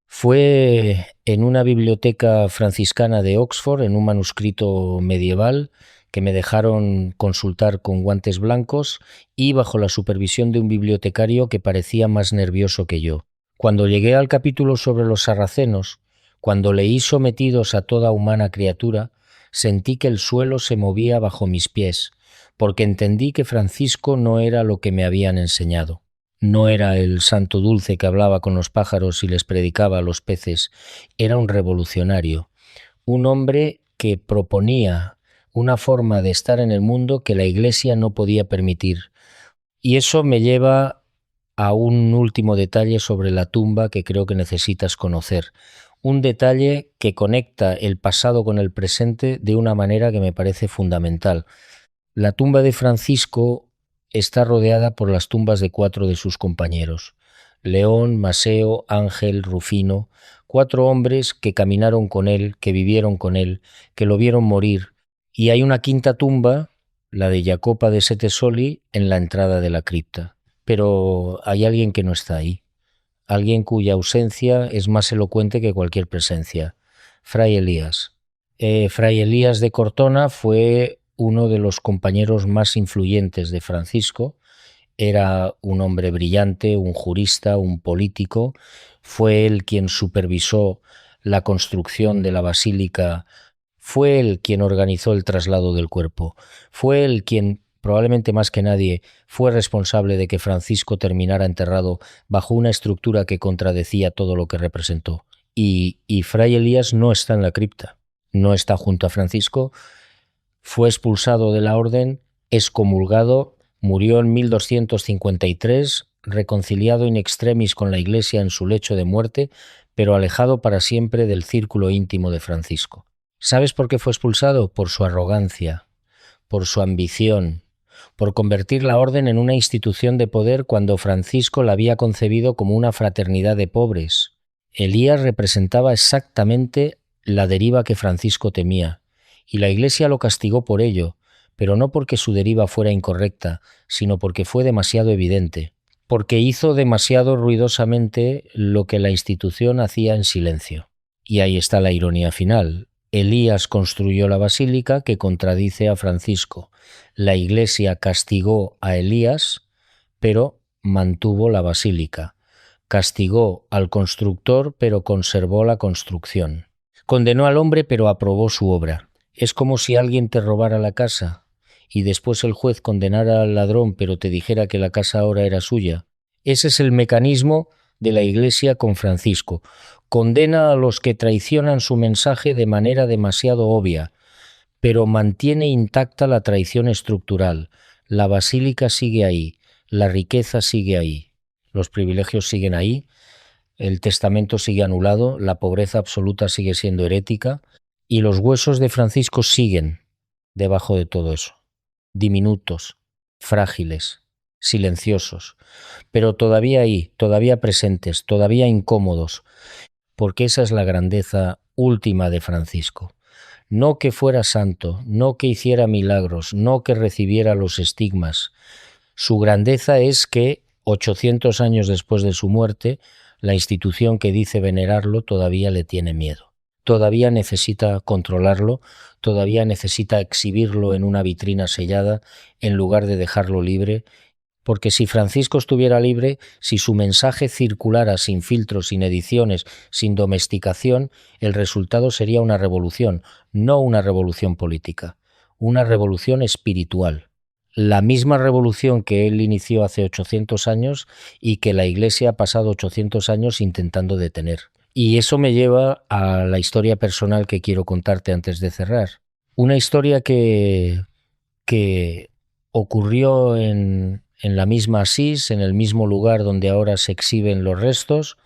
fue en una biblioteca franciscana de Oxford, en un manuscrito medieval que me dejaron consultar con guantes blancos y bajo la supervisión de un bibliotecario que parecía más nervioso que yo. Cuando llegué al capítulo sobre los sarracenos, cuando leí sometidos a toda humana criatura, sentí que el suelo se movía bajo mis pies, porque entendí que Francisco no era lo que me habían enseñado. No era el santo dulce que hablaba con los pájaros y les predicaba a los peces, era un revolucionario, un hombre que proponía una forma de estar en el mundo que la Iglesia no podía permitir. Y eso me lleva a un último detalle sobre la tumba que creo que necesitas conocer. Un detalle que conecta el pasado con el presente de una manera que me parece fundamental. La tumba de Francisco está rodeada por las tumbas de 4 de sus compañeros: León, Maseo, Ángel, Rufino, 4 hombres que caminaron con él, que vivieron con él, que lo vieron morir. Y hay una quinta tumba, la de Jacopa de Setesoli, en la entrada de la cripta. Pero hay alguien que no está ahí, alguien cuya ausencia es más elocuente que cualquier presencia: Fray Elías. Fray Elías de Cortona fue uno de los compañeros más influyentes de Francisco. Era un hombre brillante, un jurista, un político. Fue él quien supervisó la construcción de la basílica. Fue él quien organizó el traslado del cuerpo. Fue él quien, probablemente más que nadie, fue responsable de que Francisco terminara enterrado bajo una estructura que contradecía todo lo que representó. Y Fray Elías no está en la cripta, no está junto a Francisco. Fue expulsado de la orden, excomulgado, murió en 1253, reconciliado in extremis con la Iglesia en su lecho de muerte, pero alejado para siempre del círculo íntimo de Francisco. ¿Sabes por qué fue expulsado? Por su arrogancia, por su ambición, por convertir la orden en una institución de poder cuando Francisco la había concebido como una fraternidad de pobres. Elías representaba exactamente la deriva que Francisco temía, y la Iglesia lo castigó por ello, pero no porque su deriva fuera incorrecta, sino porque fue demasiado evidente, porque hizo demasiado ruidosamente lo que la institución hacía en silencio. Y ahí está la ironía final. Elías construyó la basílica que contradice a Francisco. La Iglesia castigó a Elías, pero mantuvo la basílica. Castigó al constructor, pero conservó la construcción. Condenó al hombre, pero aprobó su obra. Es como si alguien te robara la casa y después el juez condenara al ladrón, pero te dijera que la casa ahora era suya. Ese es el mecanismo de la Iglesia con Francisco. Condena a los que traicionan su mensaje de manera demasiado obvia, pero mantiene intacta la traición estructural. La basílica sigue ahí, la riqueza sigue ahí, los privilegios siguen ahí, el testamento sigue anulado, la pobreza absoluta sigue siendo herética y los huesos de Francisco siguen debajo de todo eso, diminutos, frágiles, silenciosos, pero todavía ahí, todavía presentes, todavía incómodos, porque esa es la grandeza última de Francisco. No que fuera santo, no que hiciera milagros, no que recibiera los estigmas. Su grandeza es que 800 años después de su muerte, la institución que dice venerarlo todavía le tiene miedo. Todavía necesita controlarlo, todavía necesita exhibirlo en una vitrina sellada en lugar de dejarlo libre, porque si Francisco estuviera libre, si su mensaje circulara sin filtros, sin ediciones, sin domesticación, el resultado sería una revolución, no una revolución política, una revolución espiritual. La misma revolución que él inició hace 800 años y que la Iglesia ha pasado 800 años intentando detener. Y eso me lleva a la historia personal que quiero contarte antes de cerrar. Una historia que ocurrió en la misma Asís, en el mismo lugar donde ahora se exhiben los restos,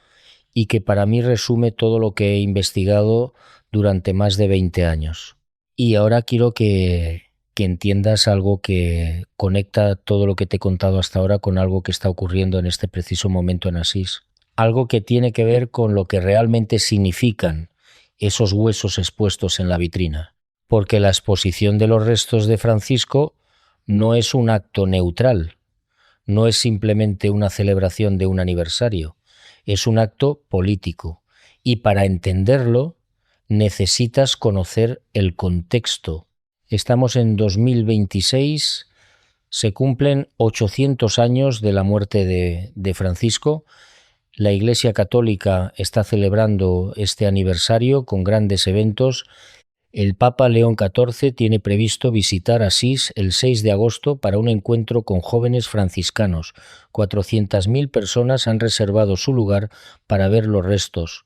y que para mí resume todo lo que he investigado durante más de 20 años. Y ahora quiero que entiendas algo que conecta todo lo que te he contado hasta ahora con algo que está ocurriendo en este preciso momento en Asís. Algo que tiene que ver con lo que realmente significan esos huesos expuestos en la vitrina. Porque la exposición de los restos de Francisco no es un acto neutral, no es simplemente una celebración de un aniversario, es un acto político. Y para entenderlo necesitas conocer el contexto. Estamos en 2026, se cumplen 800 años de la muerte de Francisco. La Iglesia Católica está celebrando este aniversario con grandes eventos. El Papa León XIV tiene previsto visitar Asís el 6 de agosto para un encuentro con jóvenes franciscanos. 400.000 personas han reservado su lugar para ver los restos.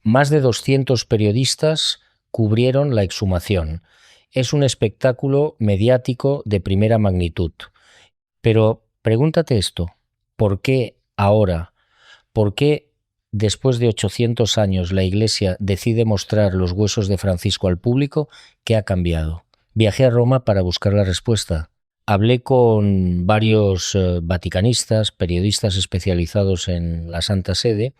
Más de 200 periodistas cubrieron la exhumación. Es un espectáculo mediático de primera magnitud. Pero pregúntate esto, ¿por qué ahora? ¿Por qué después de 800 años la Iglesia decide mostrar los huesos de Francisco al público? ¿Qué ha cambiado? Viajé a Roma para buscar la respuesta. Hablé con varios vaticanistas, periodistas especializados en la Santa Sede,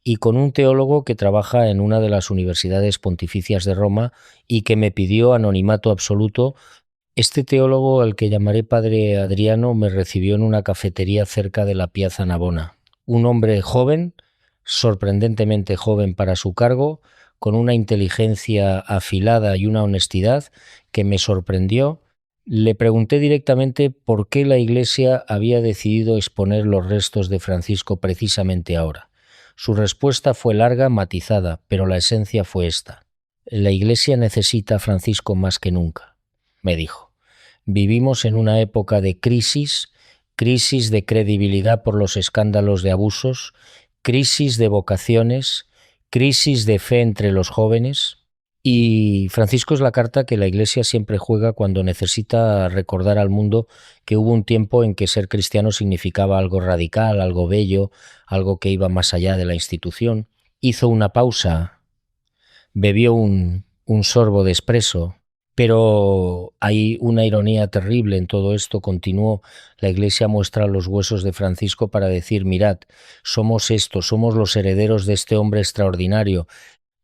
y con un teólogo que trabaja en una de las universidades pontificias de Roma y que me pidió anonimato absoluto. Este teólogo, al que llamaré Padre Adriano, me recibió en una cafetería cerca de la Piazza Navona. Un hombre joven, sorprendentemente joven para su cargo, con una inteligencia afilada y una honestidad que me sorprendió. Le pregunté directamente por qué la Iglesia había decidido exponer los restos de Francisco precisamente ahora. Su respuesta fue larga, matizada, pero la esencia fue esta. La Iglesia necesita a Francisco más que nunca, me dijo. Vivimos en una época de crisis de credibilidad por los escándalos de abusos, crisis de vocaciones, crisis de fe entre los jóvenes. Y Francisco es la carta que la Iglesia siempre juega cuando necesita recordar al mundo que hubo un tiempo en que ser cristiano significaba algo radical, algo bello, algo que iba más allá de la institución. Hizo una pausa, bebió un sorbo de espresso, pero hay una ironía terrible en todo esto. Continuó, la Iglesia muestra los huesos de Francisco para decir, mirad, somos estos, somos los herederos de este hombre extraordinario.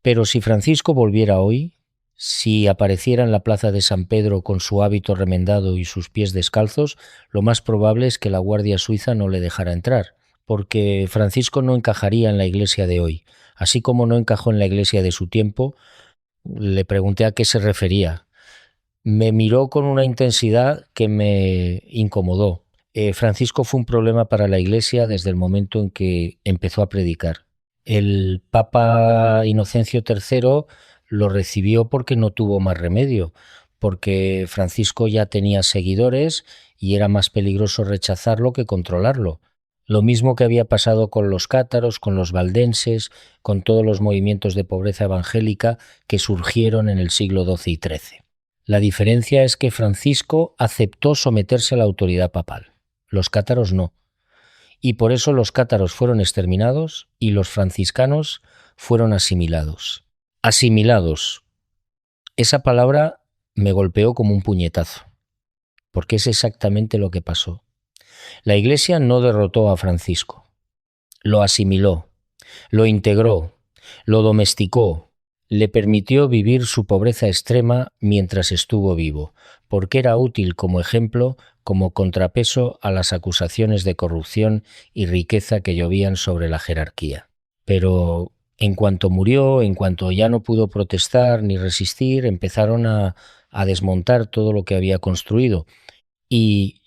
Pero si Francisco volviera hoy, si apareciera en la plaza de San Pedro con su hábito remendado y sus pies descalzos, lo más probable es que la Guardia Suiza no le dejara entrar, porque Francisco no encajaría en la Iglesia de hoy. Así como no encajó en la Iglesia de su tiempo, le pregunté a qué se refería. Me miró con una intensidad que me incomodó. Francisco fue un problema para la Iglesia desde el momento en que empezó a predicar. El Papa Inocencio III lo recibió porque no tuvo más remedio, porque Francisco ya tenía seguidores y era más peligroso rechazarlo que controlarlo. Lo mismo que había pasado con los cátaros, con los valdenses, con todos los movimientos de pobreza evangélica que surgieron en el siglo XII y XIII. La diferencia es que Francisco aceptó someterse a la autoridad papal. Los cátaros no. Y por eso los cátaros fueron exterminados y los franciscanos fueron asimilados. Asimilados. Esa palabra me golpeó como un puñetazo, porque es exactamente lo que pasó. La Iglesia no derrotó a Francisco, lo asimiló, lo integró, lo domesticó, le permitió vivir su pobreza extrema mientras estuvo vivo, porque era útil como ejemplo, como contrapeso a las acusaciones de corrupción y riqueza que llovían sobre la jerarquía. Pero en cuanto murió, en cuanto ya no pudo protestar ni resistir, empezaron a desmontar todo lo que había construido. Y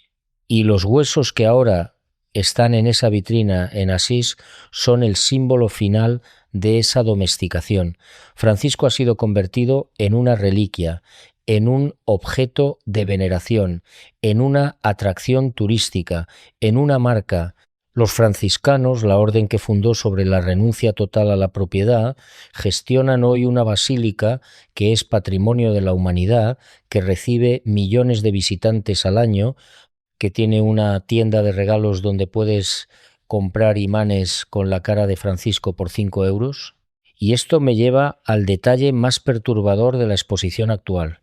los huesos que ahora están en esa vitrina en Asís son el símbolo final de esa domesticación. Francisco ha sido convertido en una reliquia, en un objeto de veneración, en una atracción turística, en una marca. Los franciscanos, la orden que fundó sobre la renuncia total a la propiedad, gestionan hoy una basílica que es patrimonio de la humanidad, que recibe millones de visitantes al año, que tiene una tienda de regalos donde puedes comprar imanes con la cara de Francisco por 5 euros. Y esto me lleva al detalle más perturbador de la exposición actual.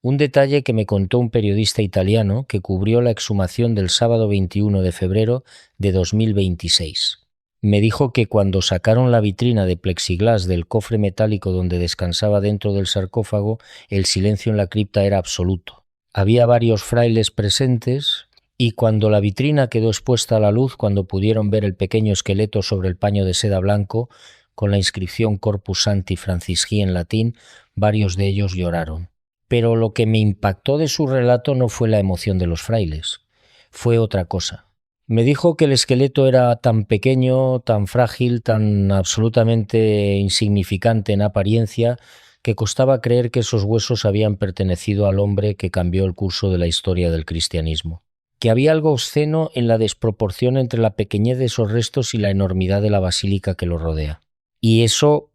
Un detalle que me contó un periodista italiano que cubrió la exhumación del sábado 21 de febrero de 2026. Me dijo que cuando sacaron la vitrina de plexiglás del cofre metálico donde descansaba dentro del sarcófago, el silencio en la cripta era absoluto. Había varios frailes presentes y cuando la vitrina quedó expuesta a la luz, cuando pudieron ver el pequeño esqueleto sobre el paño de seda blanco, con la inscripción Corpus Sancti Francisci en latín, varios de ellos lloraron. Pero lo que me impactó de su relato no fue la emoción de los frailes, fue otra cosa. Me dijo que el esqueleto era tan pequeño, tan frágil, tan absolutamente insignificante en apariencia, que costaba creer que esos huesos habían pertenecido al hombre que cambió el curso de la historia del cristianismo. Que había algo obsceno en la desproporción entre la pequeñez de esos restos y la enormidad de la basílica que los rodea. Y eso,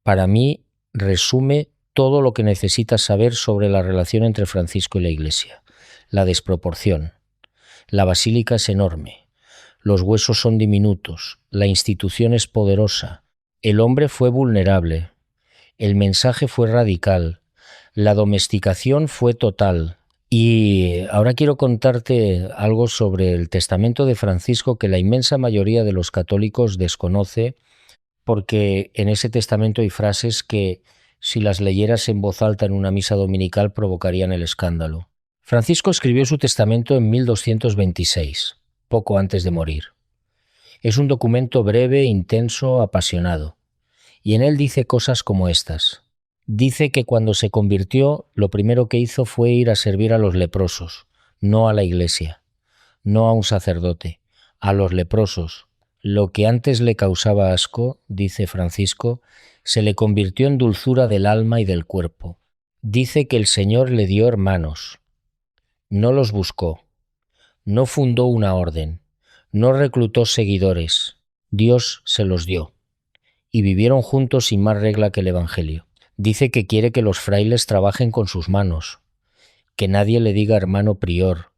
para mí, resume todo lo que necesitas saber sobre la relación entre Francisco y la Iglesia. La desproporción. La basílica es enorme. Los huesos son diminutos. La institución es poderosa. El hombre fue vulnerable. El mensaje fue radical. La domesticación fue total. Y ahora quiero contarte algo sobre el testamento de Francisco que la inmensa mayoría de los católicos desconoce, porque en ese testamento hay frases que, si las leyeras en voz alta en una misa dominical, provocarían el escándalo. Francisco escribió su testamento en 1226, poco antes de morir. Es un documento breve, intenso, apasionado, y en él dice cosas como estas. Dice que cuando se convirtió, lo primero que hizo fue ir a servir a los leprosos, no a la Iglesia, no a un sacerdote, a los leprosos. Lo que antes le causaba asco, dice Francisco, se le convirtió en dulzura del alma y del cuerpo. Dice que el Señor le dio hermanos. No los buscó, no fundó una orden, no reclutó seguidores. Dios se los dio. Y vivieron juntos sin más regla que el Evangelio. Dice que quiere que los frailes trabajen con sus manos, que nadie le diga hermano prior,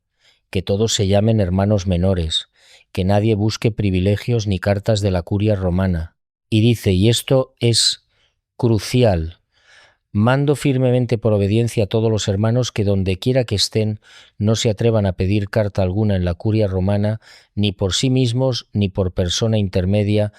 que todos se llamen hermanos menores, que nadie busque privilegios ni cartas de la curia romana. Y dice, y esto es crucial, mando firmemente por obediencia a todos los hermanos que donde quiera que estén no se atrevan a pedir carta alguna en la curia romana, ni por sí mismos, ni por persona intermedia,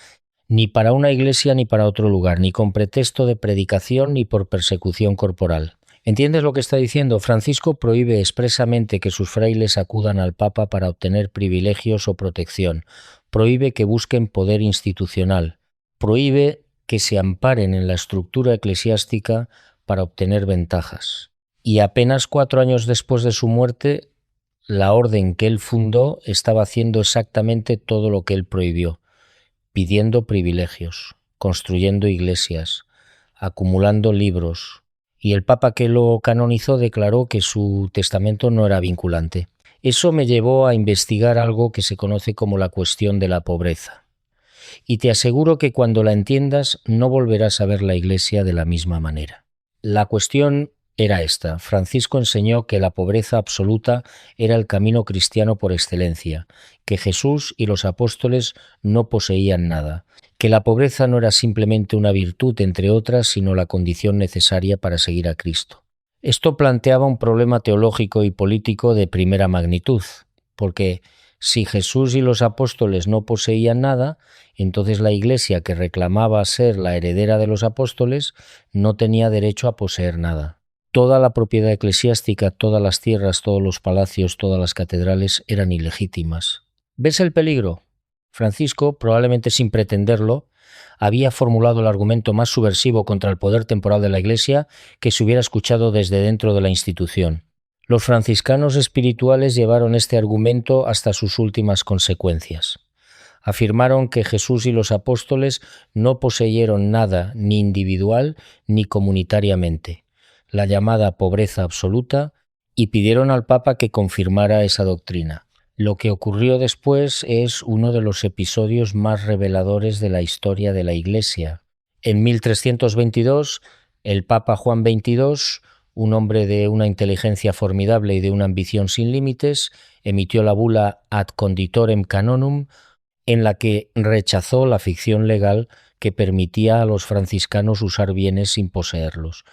ni para una iglesia ni para otro lugar, ni con pretexto de predicación ni por persecución corporal. ¿Entiendes lo que está diciendo? Francisco prohíbe expresamente que sus frailes acudan al Papa para obtener privilegios o protección. Prohíbe que busquen poder institucional. Prohíbe que se amparen en la estructura eclesiástica para obtener ventajas. Y apenas 4 años después de su muerte, la orden que él fundó estaba haciendo exactamente todo lo que él prohibió, pidiendo privilegios, construyendo iglesias, acumulando libros, y el Papa que lo canonizó declaró que su testamento no era vinculante. Eso me llevó a investigar algo que se conoce como la cuestión de la pobreza. Y te aseguro que cuando la entiendas no volverás a ver la Iglesia de la misma manera. La cuestión era esta. Francisco enseñó que la pobreza absoluta era el camino cristiano por excelencia, que Jesús y los apóstoles no poseían nada, que la pobreza no era simplemente una virtud entre otras, sino la condición necesaria para seguir a Cristo. Esto planteaba un problema teológico y político de primera magnitud, porque si Jesús y los apóstoles no poseían nada, entonces la Iglesia, que reclamaba ser la heredera de los apóstoles, no tenía derecho a poseer nada. Toda la propiedad eclesiástica, todas las tierras, todos los palacios, todas las catedrales eran ilegítimas. ¿Ves el peligro? Francisco, probablemente sin pretenderlo, había formulado el argumento más subversivo contra el poder temporal de la Iglesia que se hubiera escuchado desde dentro de la institución. Los franciscanos espirituales llevaron este argumento hasta sus últimas consecuencias. Afirmaron que Jesús y los apóstoles no poseyeron nada ni individual ni comunitariamente, la llamada pobreza absoluta, y pidieron al Papa que confirmara esa doctrina. Lo que ocurrió después es uno de los episodios más reveladores de la historia de la Iglesia. En 1322, el Papa Juan XXII, un hombre de una inteligencia formidable y de una ambición sin límites, emitió la bula Ad Conditorem Canonum, en la que rechazó la ficción legal que permitía a los franciscanos usar bienes sin poseerlos.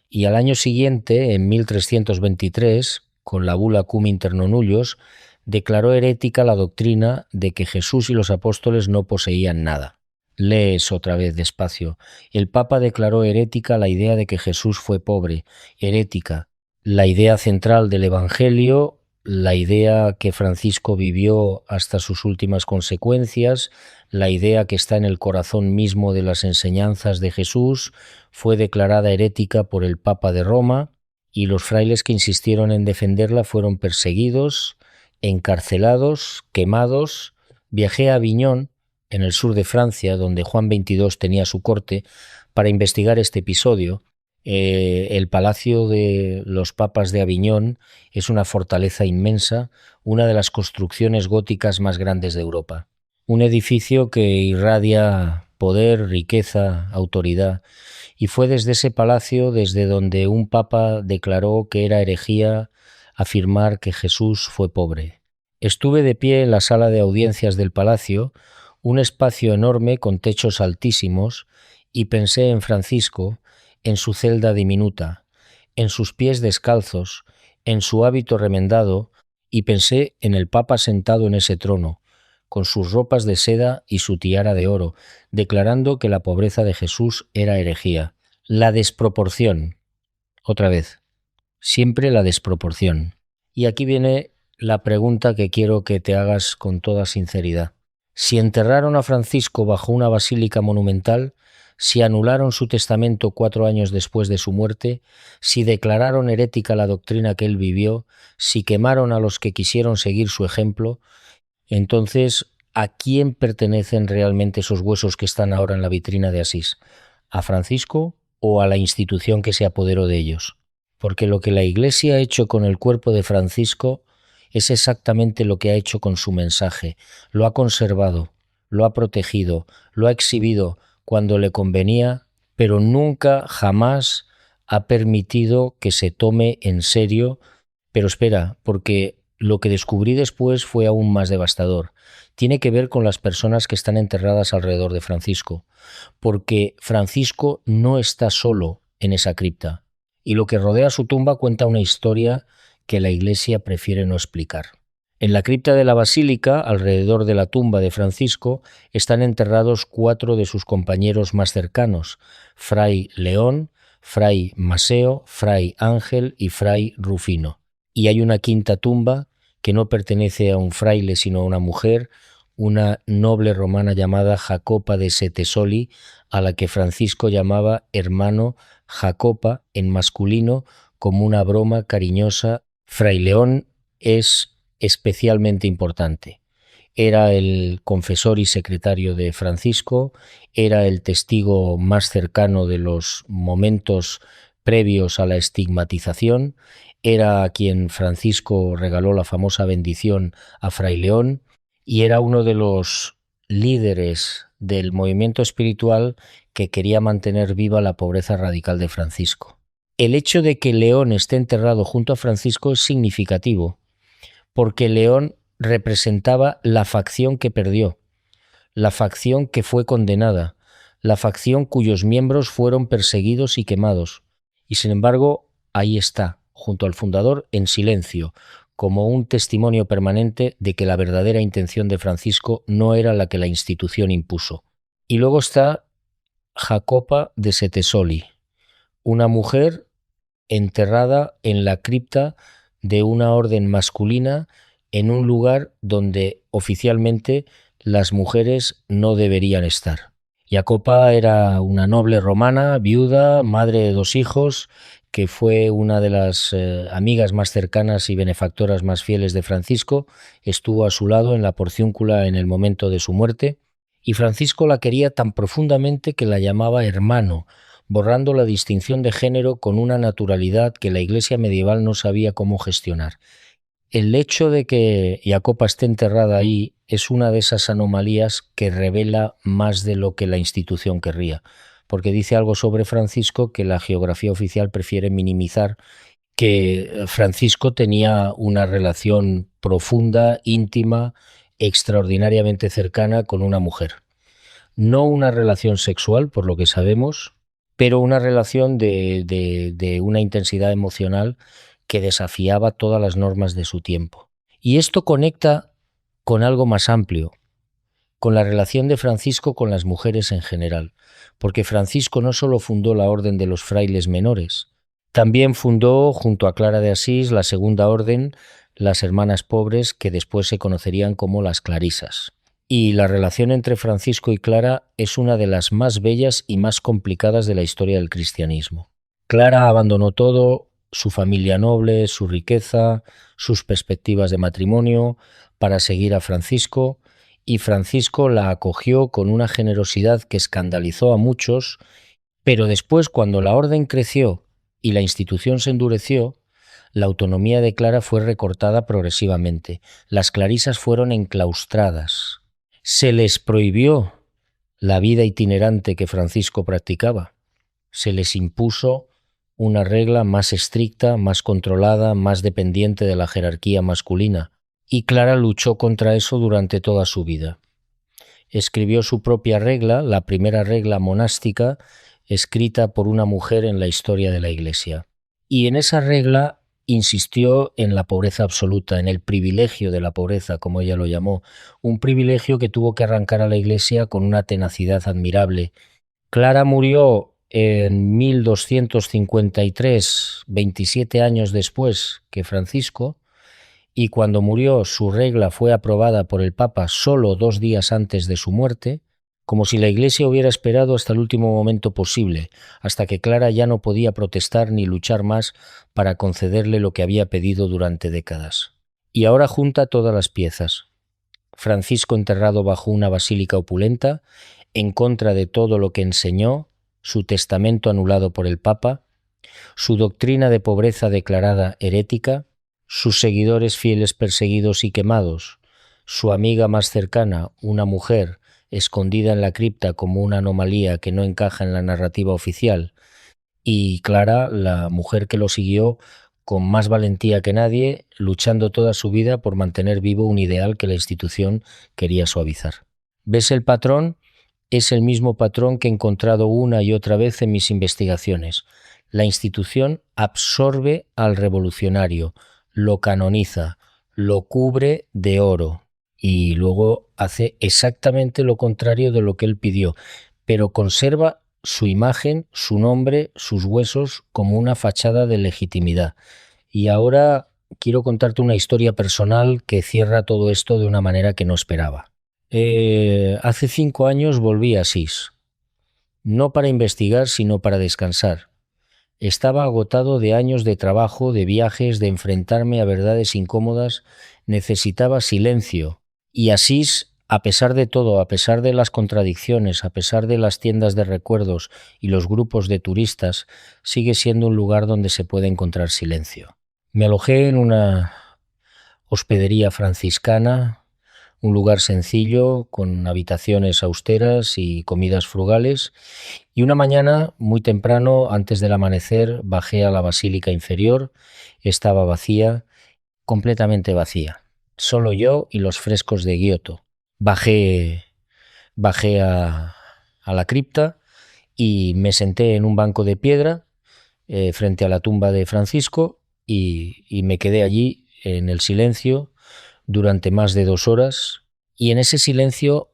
Y al año siguiente, en 1323, con la bula Cum Interno Nullius, declaró herética la doctrina de que Jesús y los apóstoles no poseían nada. Lees otra vez despacio. El Papa declaró herética la idea de que Jesús fue pobre, herética la idea central del Evangelio la idea que Francisco vivió hasta sus últimas consecuencias, la idea que está en el corazón mismo de las enseñanzas de Jesús, fue declarada herética por el Papa de Roma y los frailes que insistieron en defenderla fueron perseguidos, encarcelados, quemados. Viajé a Aviñón, en el sur de Francia, donde Juan XXII tenía su corte, para investigar este episodio. El Palacio de los Papas de Aviñón es una fortaleza inmensa, una de las construcciones góticas más grandes de Europa. Un edificio que irradia poder, riqueza, autoridad, y fue desde ese palacio desde donde un papa declaró que era herejía afirmar que Jesús fue pobre. Estuve de pie en la sala de audiencias del palacio, un espacio enorme con techos altísimos, y pensé en Francisco, en su celda diminuta, en sus pies descalzos, en su hábito remendado, y pensé en el Papa sentado en ese trono, con sus ropas de seda y su tiara de oro, declarando que la pobreza de Jesús era herejía. La desproporción. Otra vez. Siempre la desproporción. Y aquí viene la pregunta que quiero que te hagas con toda sinceridad. Si enterraron a Francisco bajo una basílica monumental, si anularon su testamento 4 años después de su muerte, si declararon herética la doctrina que él vivió, si quemaron a los que quisieron seguir su ejemplo, entonces, ¿a quién pertenecen realmente esos huesos que están ahora en la vitrina de Asís? ¿A Francisco o a la institución que se apoderó de ellos? Porque lo que la Iglesia ha hecho con el cuerpo de Francisco es exactamente lo que ha hecho con su mensaje. Lo ha conservado, lo ha protegido, lo ha exhibido cuando le convenía, pero nunca, jamás ha permitido que se tome en serio. Pero espera, porque lo que descubrí después fue aún más devastador. Tiene que ver con las personas que están enterradas alrededor de Francisco, porque Francisco no está solo en esa cripta, y lo que rodea su tumba cuenta una historia que la Iglesia prefiere no explicar. En la cripta de la Basílica, alrededor de la tumba de Francisco, están enterrados 4 de sus compañeros más cercanos: Fray León, Fray Maseo, Fray Ángel y Fray Rufino. Y hay una quinta tumba que no pertenece a un fraile sino a una mujer, una noble romana llamada Jacopa de Setesoli, a la que Francisco llamaba hermano Jacopa en masculino como una broma cariñosa. Fray León es especialmente importante. Era el confesor y secretario de Francisco, era el testigo más cercano de los momentos previos a la estigmatización, era a quien Francisco regaló la famosa bendición a Fray León y era uno de los líderes del movimiento espiritual que quería mantener viva la pobreza radical de Francisco. El hecho de que León esté enterrado junto a Francisco es significativo, porque León representaba la facción que perdió, la facción que fue condenada, la facción cuyos miembros fueron perseguidos y quemados. Y sin embargo, ahí está, junto al fundador, en silencio, como un testimonio permanente de que la verdadera intención de Francisco no era la que la institución impuso. Y luego está Jacopa de Setesoli, una mujer enterrada en la cripta de una orden masculina en un lugar donde oficialmente las mujeres no deberían estar. Jacopa era una noble romana, viuda, madre de 2 hijos, que fue una de las amigas más cercanas y benefactoras más fieles de Francisco. Estuvo a su lado en la porciúncula en el momento de su muerte, y Francisco la quería tan profundamente que la llamaba hermano, borrando la distinción de género con una naturalidad que la Iglesia medieval no sabía cómo gestionar. El hecho de que Jacopa esté enterrada ahí es una de esas anomalías que revela más de lo que la institución querría, porque dice algo sobre Francisco que la geografía oficial prefiere minimizar, que Francisco tenía una relación profunda, íntima, extraordinariamente cercana con una mujer. No una relación sexual, por lo que sabemos, pero una relación de una intensidad emocional que desafiaba todas las normas de su tiempo. Y esto conecta con algo más amplio, con la relación de Francisco con las mujeres en general, porque Francisco no solo fundó la Orden de los Frailes Menores, también fundó, junto a Clara de Asís, la Segunda Orden, las hermanas pobres que después se conocerían como las clarisas. Y la relación entre Francisco y Clara es una de las más bellas y más complicadas de la historia del cristianismo. Clara abandonó todo, su familia noble, su riqueza, sus perspectivas de matrimonio, para seguir a Francisco, y Francisco la acogió con una generosidad que escandalizó a muchos, pero después, cuando la orden creció y la institución se endureció, la autonomía de Clara fue recortada progresivamente. Las clarisas fueron enclaustradas. Se les prohibió la vida itinerante que Francisco practicaba. Se les impuso una regla más estricta, más controlada, más dependiente de la jerarquía masculina. Y Clara luchó contra eso durante toda su vida. Escribió su propia regla, la primera regla monástica, escrita por una mujer en la historia de la Iglesia. Y en esa regla insistió en la pobreza absoluta, en el privilegio de la pobreza, como ella lo llamó, un privilegio que tuvo que arrancar a la Iglesia con una tenacidad admirable. Clara murió en 1253, 27 años después que Francisco, y cuando murió su regla fue aprobada por el Papa solo 2 días antes de su muerte, como si la Iglesia hubiera esperado hasta el último momento posible, hasta que Clara ya no podía protestar ni luchar más para concederle lo que había pedido durante décadas. Y ahora junta todas las piezas. Francisco enterrado bajo una basílica opulenta, en contra de todo lo que enseñó, su testamento anulado por el Papa, su doctrina de pobreza declarada herética, sus seguidores fieles perseguidos y quemados, su amiga más cercana, una mujer, escondida en la cripta como una anomalía que no encaja en la narrativa oficial, y Clara, la mujer que lo siguió con más valentía que nadie, luchando toda su vida por mantener vivo un ideal que la institución quería suavizar. ¿Ves el patrón? Es el mismo patrón que he encontrado una y otra vez en mis investigaciones. La institución absorbe al revolucionario, lo canoniza, lo cubre de oro y luego hace exactamente lo contrario de lo que él pidió, pero conserva su imagen, su nombre, sus huesos como una fachada de legitimidad. Y ahora quiero contarte una historia personal que cierra todo esto de una manera que no esperaba. Hace 5 años volví a Asís, no para investigar, sino para descansar. Estaba agotado de años de trabajo, de viajes, de enfrentarme a verdades incómodas, necesitaba silencio. Y Asís, a pesar de todo, a pesar de las contradicciones, a pesar de las tiendas de recuerdos y los grupos de turistas, sigue siendo un lugar donde se puede encontrar silencio. Me alojé en una hospedería franciscana, un lugar sencillo, con habitaciones austeras y comidas frugales, y una mañana, muy temprano, antes del amanecer, bajé a la basílica inferior. Estaba vacía, completamente vacía. Solo yo y los frescos de Giotto. Bajé a la cripta y me senté en un banco de piedra frente a la tumba de Francisco y me quedé allí en el silencio durante más de 2 horas, y en ese silencio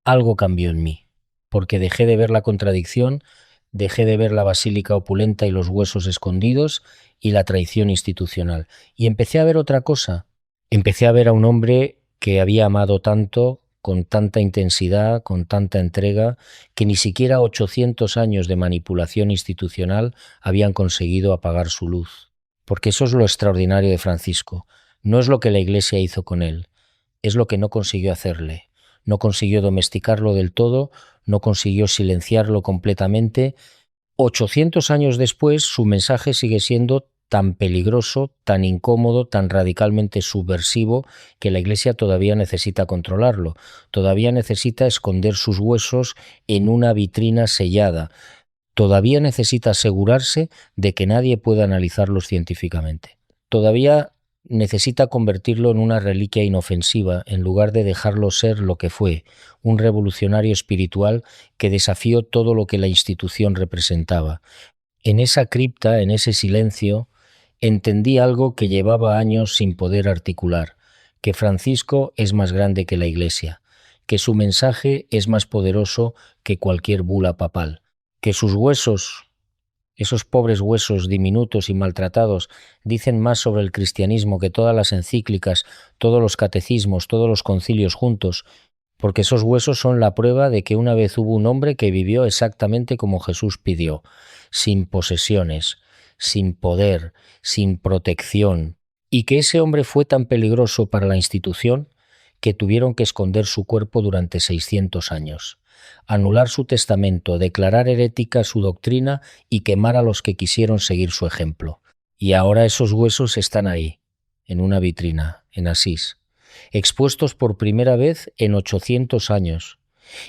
algo cambió en mí, porque dejé de ver la contradicción, dejé de ver la basílica opulenta y los huesos escondidos y la traición institucional, y empecé a ver otra cosa. Empecé a ver a un hombre que había amado tanto, con tanta intensidad, con tanta entrega, que ni siquiera 800 años de manipulación institucional habían conseguido apagar su luz. Porque eso es lo extraordinario de Francisco. No es lo que la Iglesia hizo con él, es lo que no consiguió hacerle. No consiguió domesticarlo del todo, no consiguió silenciarlo completamente. 800 años después, su mensaje sigue siendo tan peligroso, tan incómodo, tan radicalmente subversivo, que la Iglesia todavía necesita controlarlo, todavía necesita esconder sus huesos en una vitrina sellada, todavía necesita asegurarse de que nadie pueda analizarlos científicamente. Todavía necesita convertirlo en una reliquia inofensiva en lugar de dejarlo ser lo que fue, un revolucionario espiritual que desafió todo lo que la institución representaba. En esa cripta, en ese silencio, entendí algo que llevaba años sin poder articular, que Francisco es más grande que la Iglesia, que su mensaje es más poderoso que cualquier bula papal, que sus huesos Esos pobres huesos diminutos y maltratados dicen más sobre el cristianismo que todas las encíclicas, todos los catecismos, todos los concilios juntos, porque esos huesos son la prueba de que una vez hubo un hombre que vivió exactamente como Jesús pidió, sin posesiones, sin poder, sin protección, y que ese hombre fue tan peligroso para la institución que tuvieron que esconder su cuerpo durante 600 años, anular su testamento, declarar herética su doctrina y quemar a los que quisieron seguir su ejemplo. Y ahora esos huesos están ahí, en una vitrina, en Asís, expuestos por primera vez en 800 años,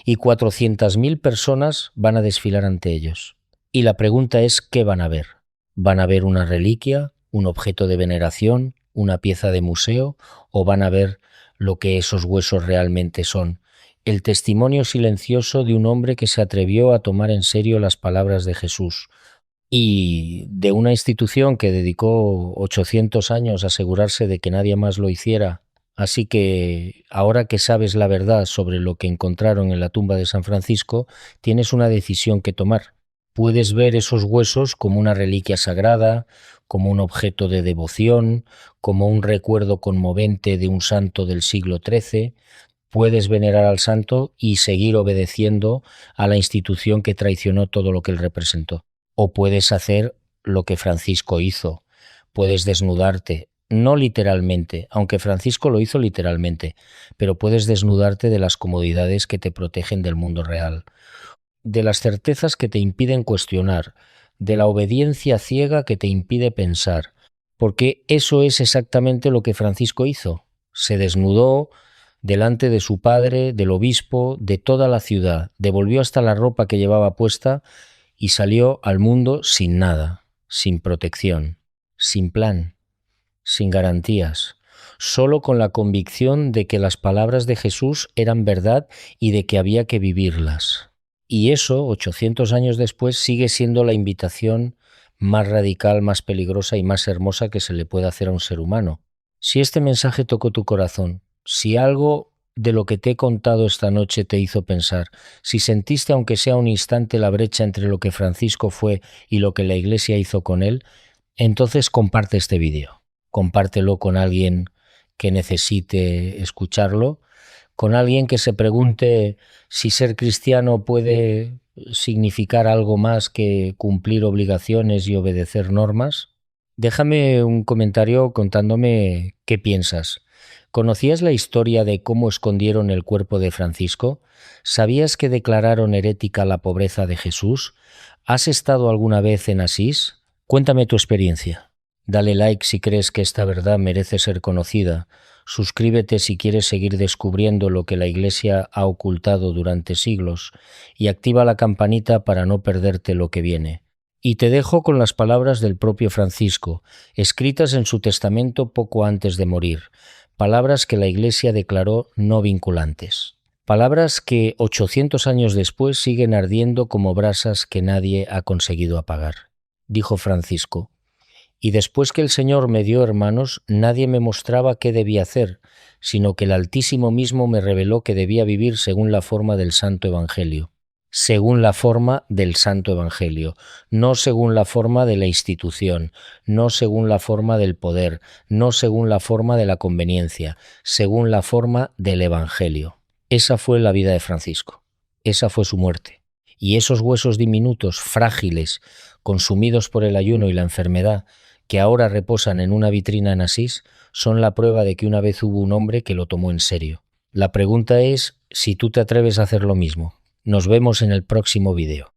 y 400.000 personas van a desfilar ante ellos. Y la pregunta es, ¿qué van a ver? ¿Van a ver una reliquia, un objeto de veneración, una pieza de museo, o van a ver lo que esos huesos realmente son? El testimonio silencioso de un hombre que se atrevió a tomar en serio las palabras de Jesús, y de una institución que dedicó 800 años a asegurarse de que nadie más lo hiciera. Así que ahora que sabes la verdad sobre lo que encontraron en la tumba de San Francisco, tienes una decisión que tomar. Puedes ver esos huesos como una reliquia sagrada, como un objeto de devoción, como un recuerdo conmovente de un santo del siglo XIII. Puedes venerar al santo y seguir obedeciendo a la institución que traicionó todo lo que él representó. O puedes hacer lo que Francisco hizo. Puedes desnudarte, no literalmente, aunque Francisco lo hizo literalmente, pero puedes desnudarte de las comodidades que te protegen del mundo real, de las certezas que te impiden cuestionar, de la obediencia ciega que te impide pensar, porque eso es exactamente lo que Francisco hizo. Se desnudó delante de su padre, del obispo, de toda la ciudad, devolvió hasta la ropa que llevaba puesta y salió al mundo sin nada, sin protección, sin plan, sin garantías, solo con la convicción de que las palabras de Jesús eran verdad y de que había que vivirlas. Y eso, 800 años después, sigue siendo la invitación más radical, más peligrosa y más hermosa que se le puede hacer a un ser humano. Si este mensaje tocó tu corazón, si algo de lo que te he contado esta noche te hizo pensar, si sentiste aunque sea un instante la brecha entre lo que Francisco fue y lo que la Iglesia hizo con él, entonces comparte este vídeo. Compártelo con alguien que necesite escucharlo, con alguien que se pregunte si ser cristiano puede significar algo más que cumplir obligaciones y obedecer normas. Déjame un comentario contándome qué piensas. ¿Conocías la historia de cómo escondieron el cuerpo de Francisco? ¿Sabías que declararon herética la pobreza de Jesús? ¿Has estado alguna vez en Asís? Cuéntame tu experiencia. Dale like si crees que esta verdad merece ser conocida. Suscríbete si quieres seguir descubriendo lo que la Iglesia ha ocultado durante siglos y activa la campanita para no perderte lo que viene. Y te dejo con las palabras del propio Francisco, escritas en su testamento poco antes de morir, palabras que la Iglesia declaró no vinculantes. Palabras que 800 años después siguen ardiendo como brasas que nadie ha conseguido apagar. Dijo Francisco: y después que el Señor me dio hermanos, nadie me mostraba qué debía hacer, sino que el Altísimo mismo me reveló que debía vivir según la forma del Santo Evangelio. Según la forma del Santo Evangelio, no según la forma de la institución, no según la forma del poder, no según la forma de la conveniencia, según la forma del Evangelio. Esa fue la vida de Francisco, esa fue su muerte. Y esos huesos diminutos, frágiles, consumidos por el ayuno y la enfermedad, que ahora reposan en una vitrina en Asís, son la prueba de que una vez hubo un hombre que lo tomó en serio. La pregunta es si tú te atreves a hacer lo mismo. Nos vemos en el próximo vídeo.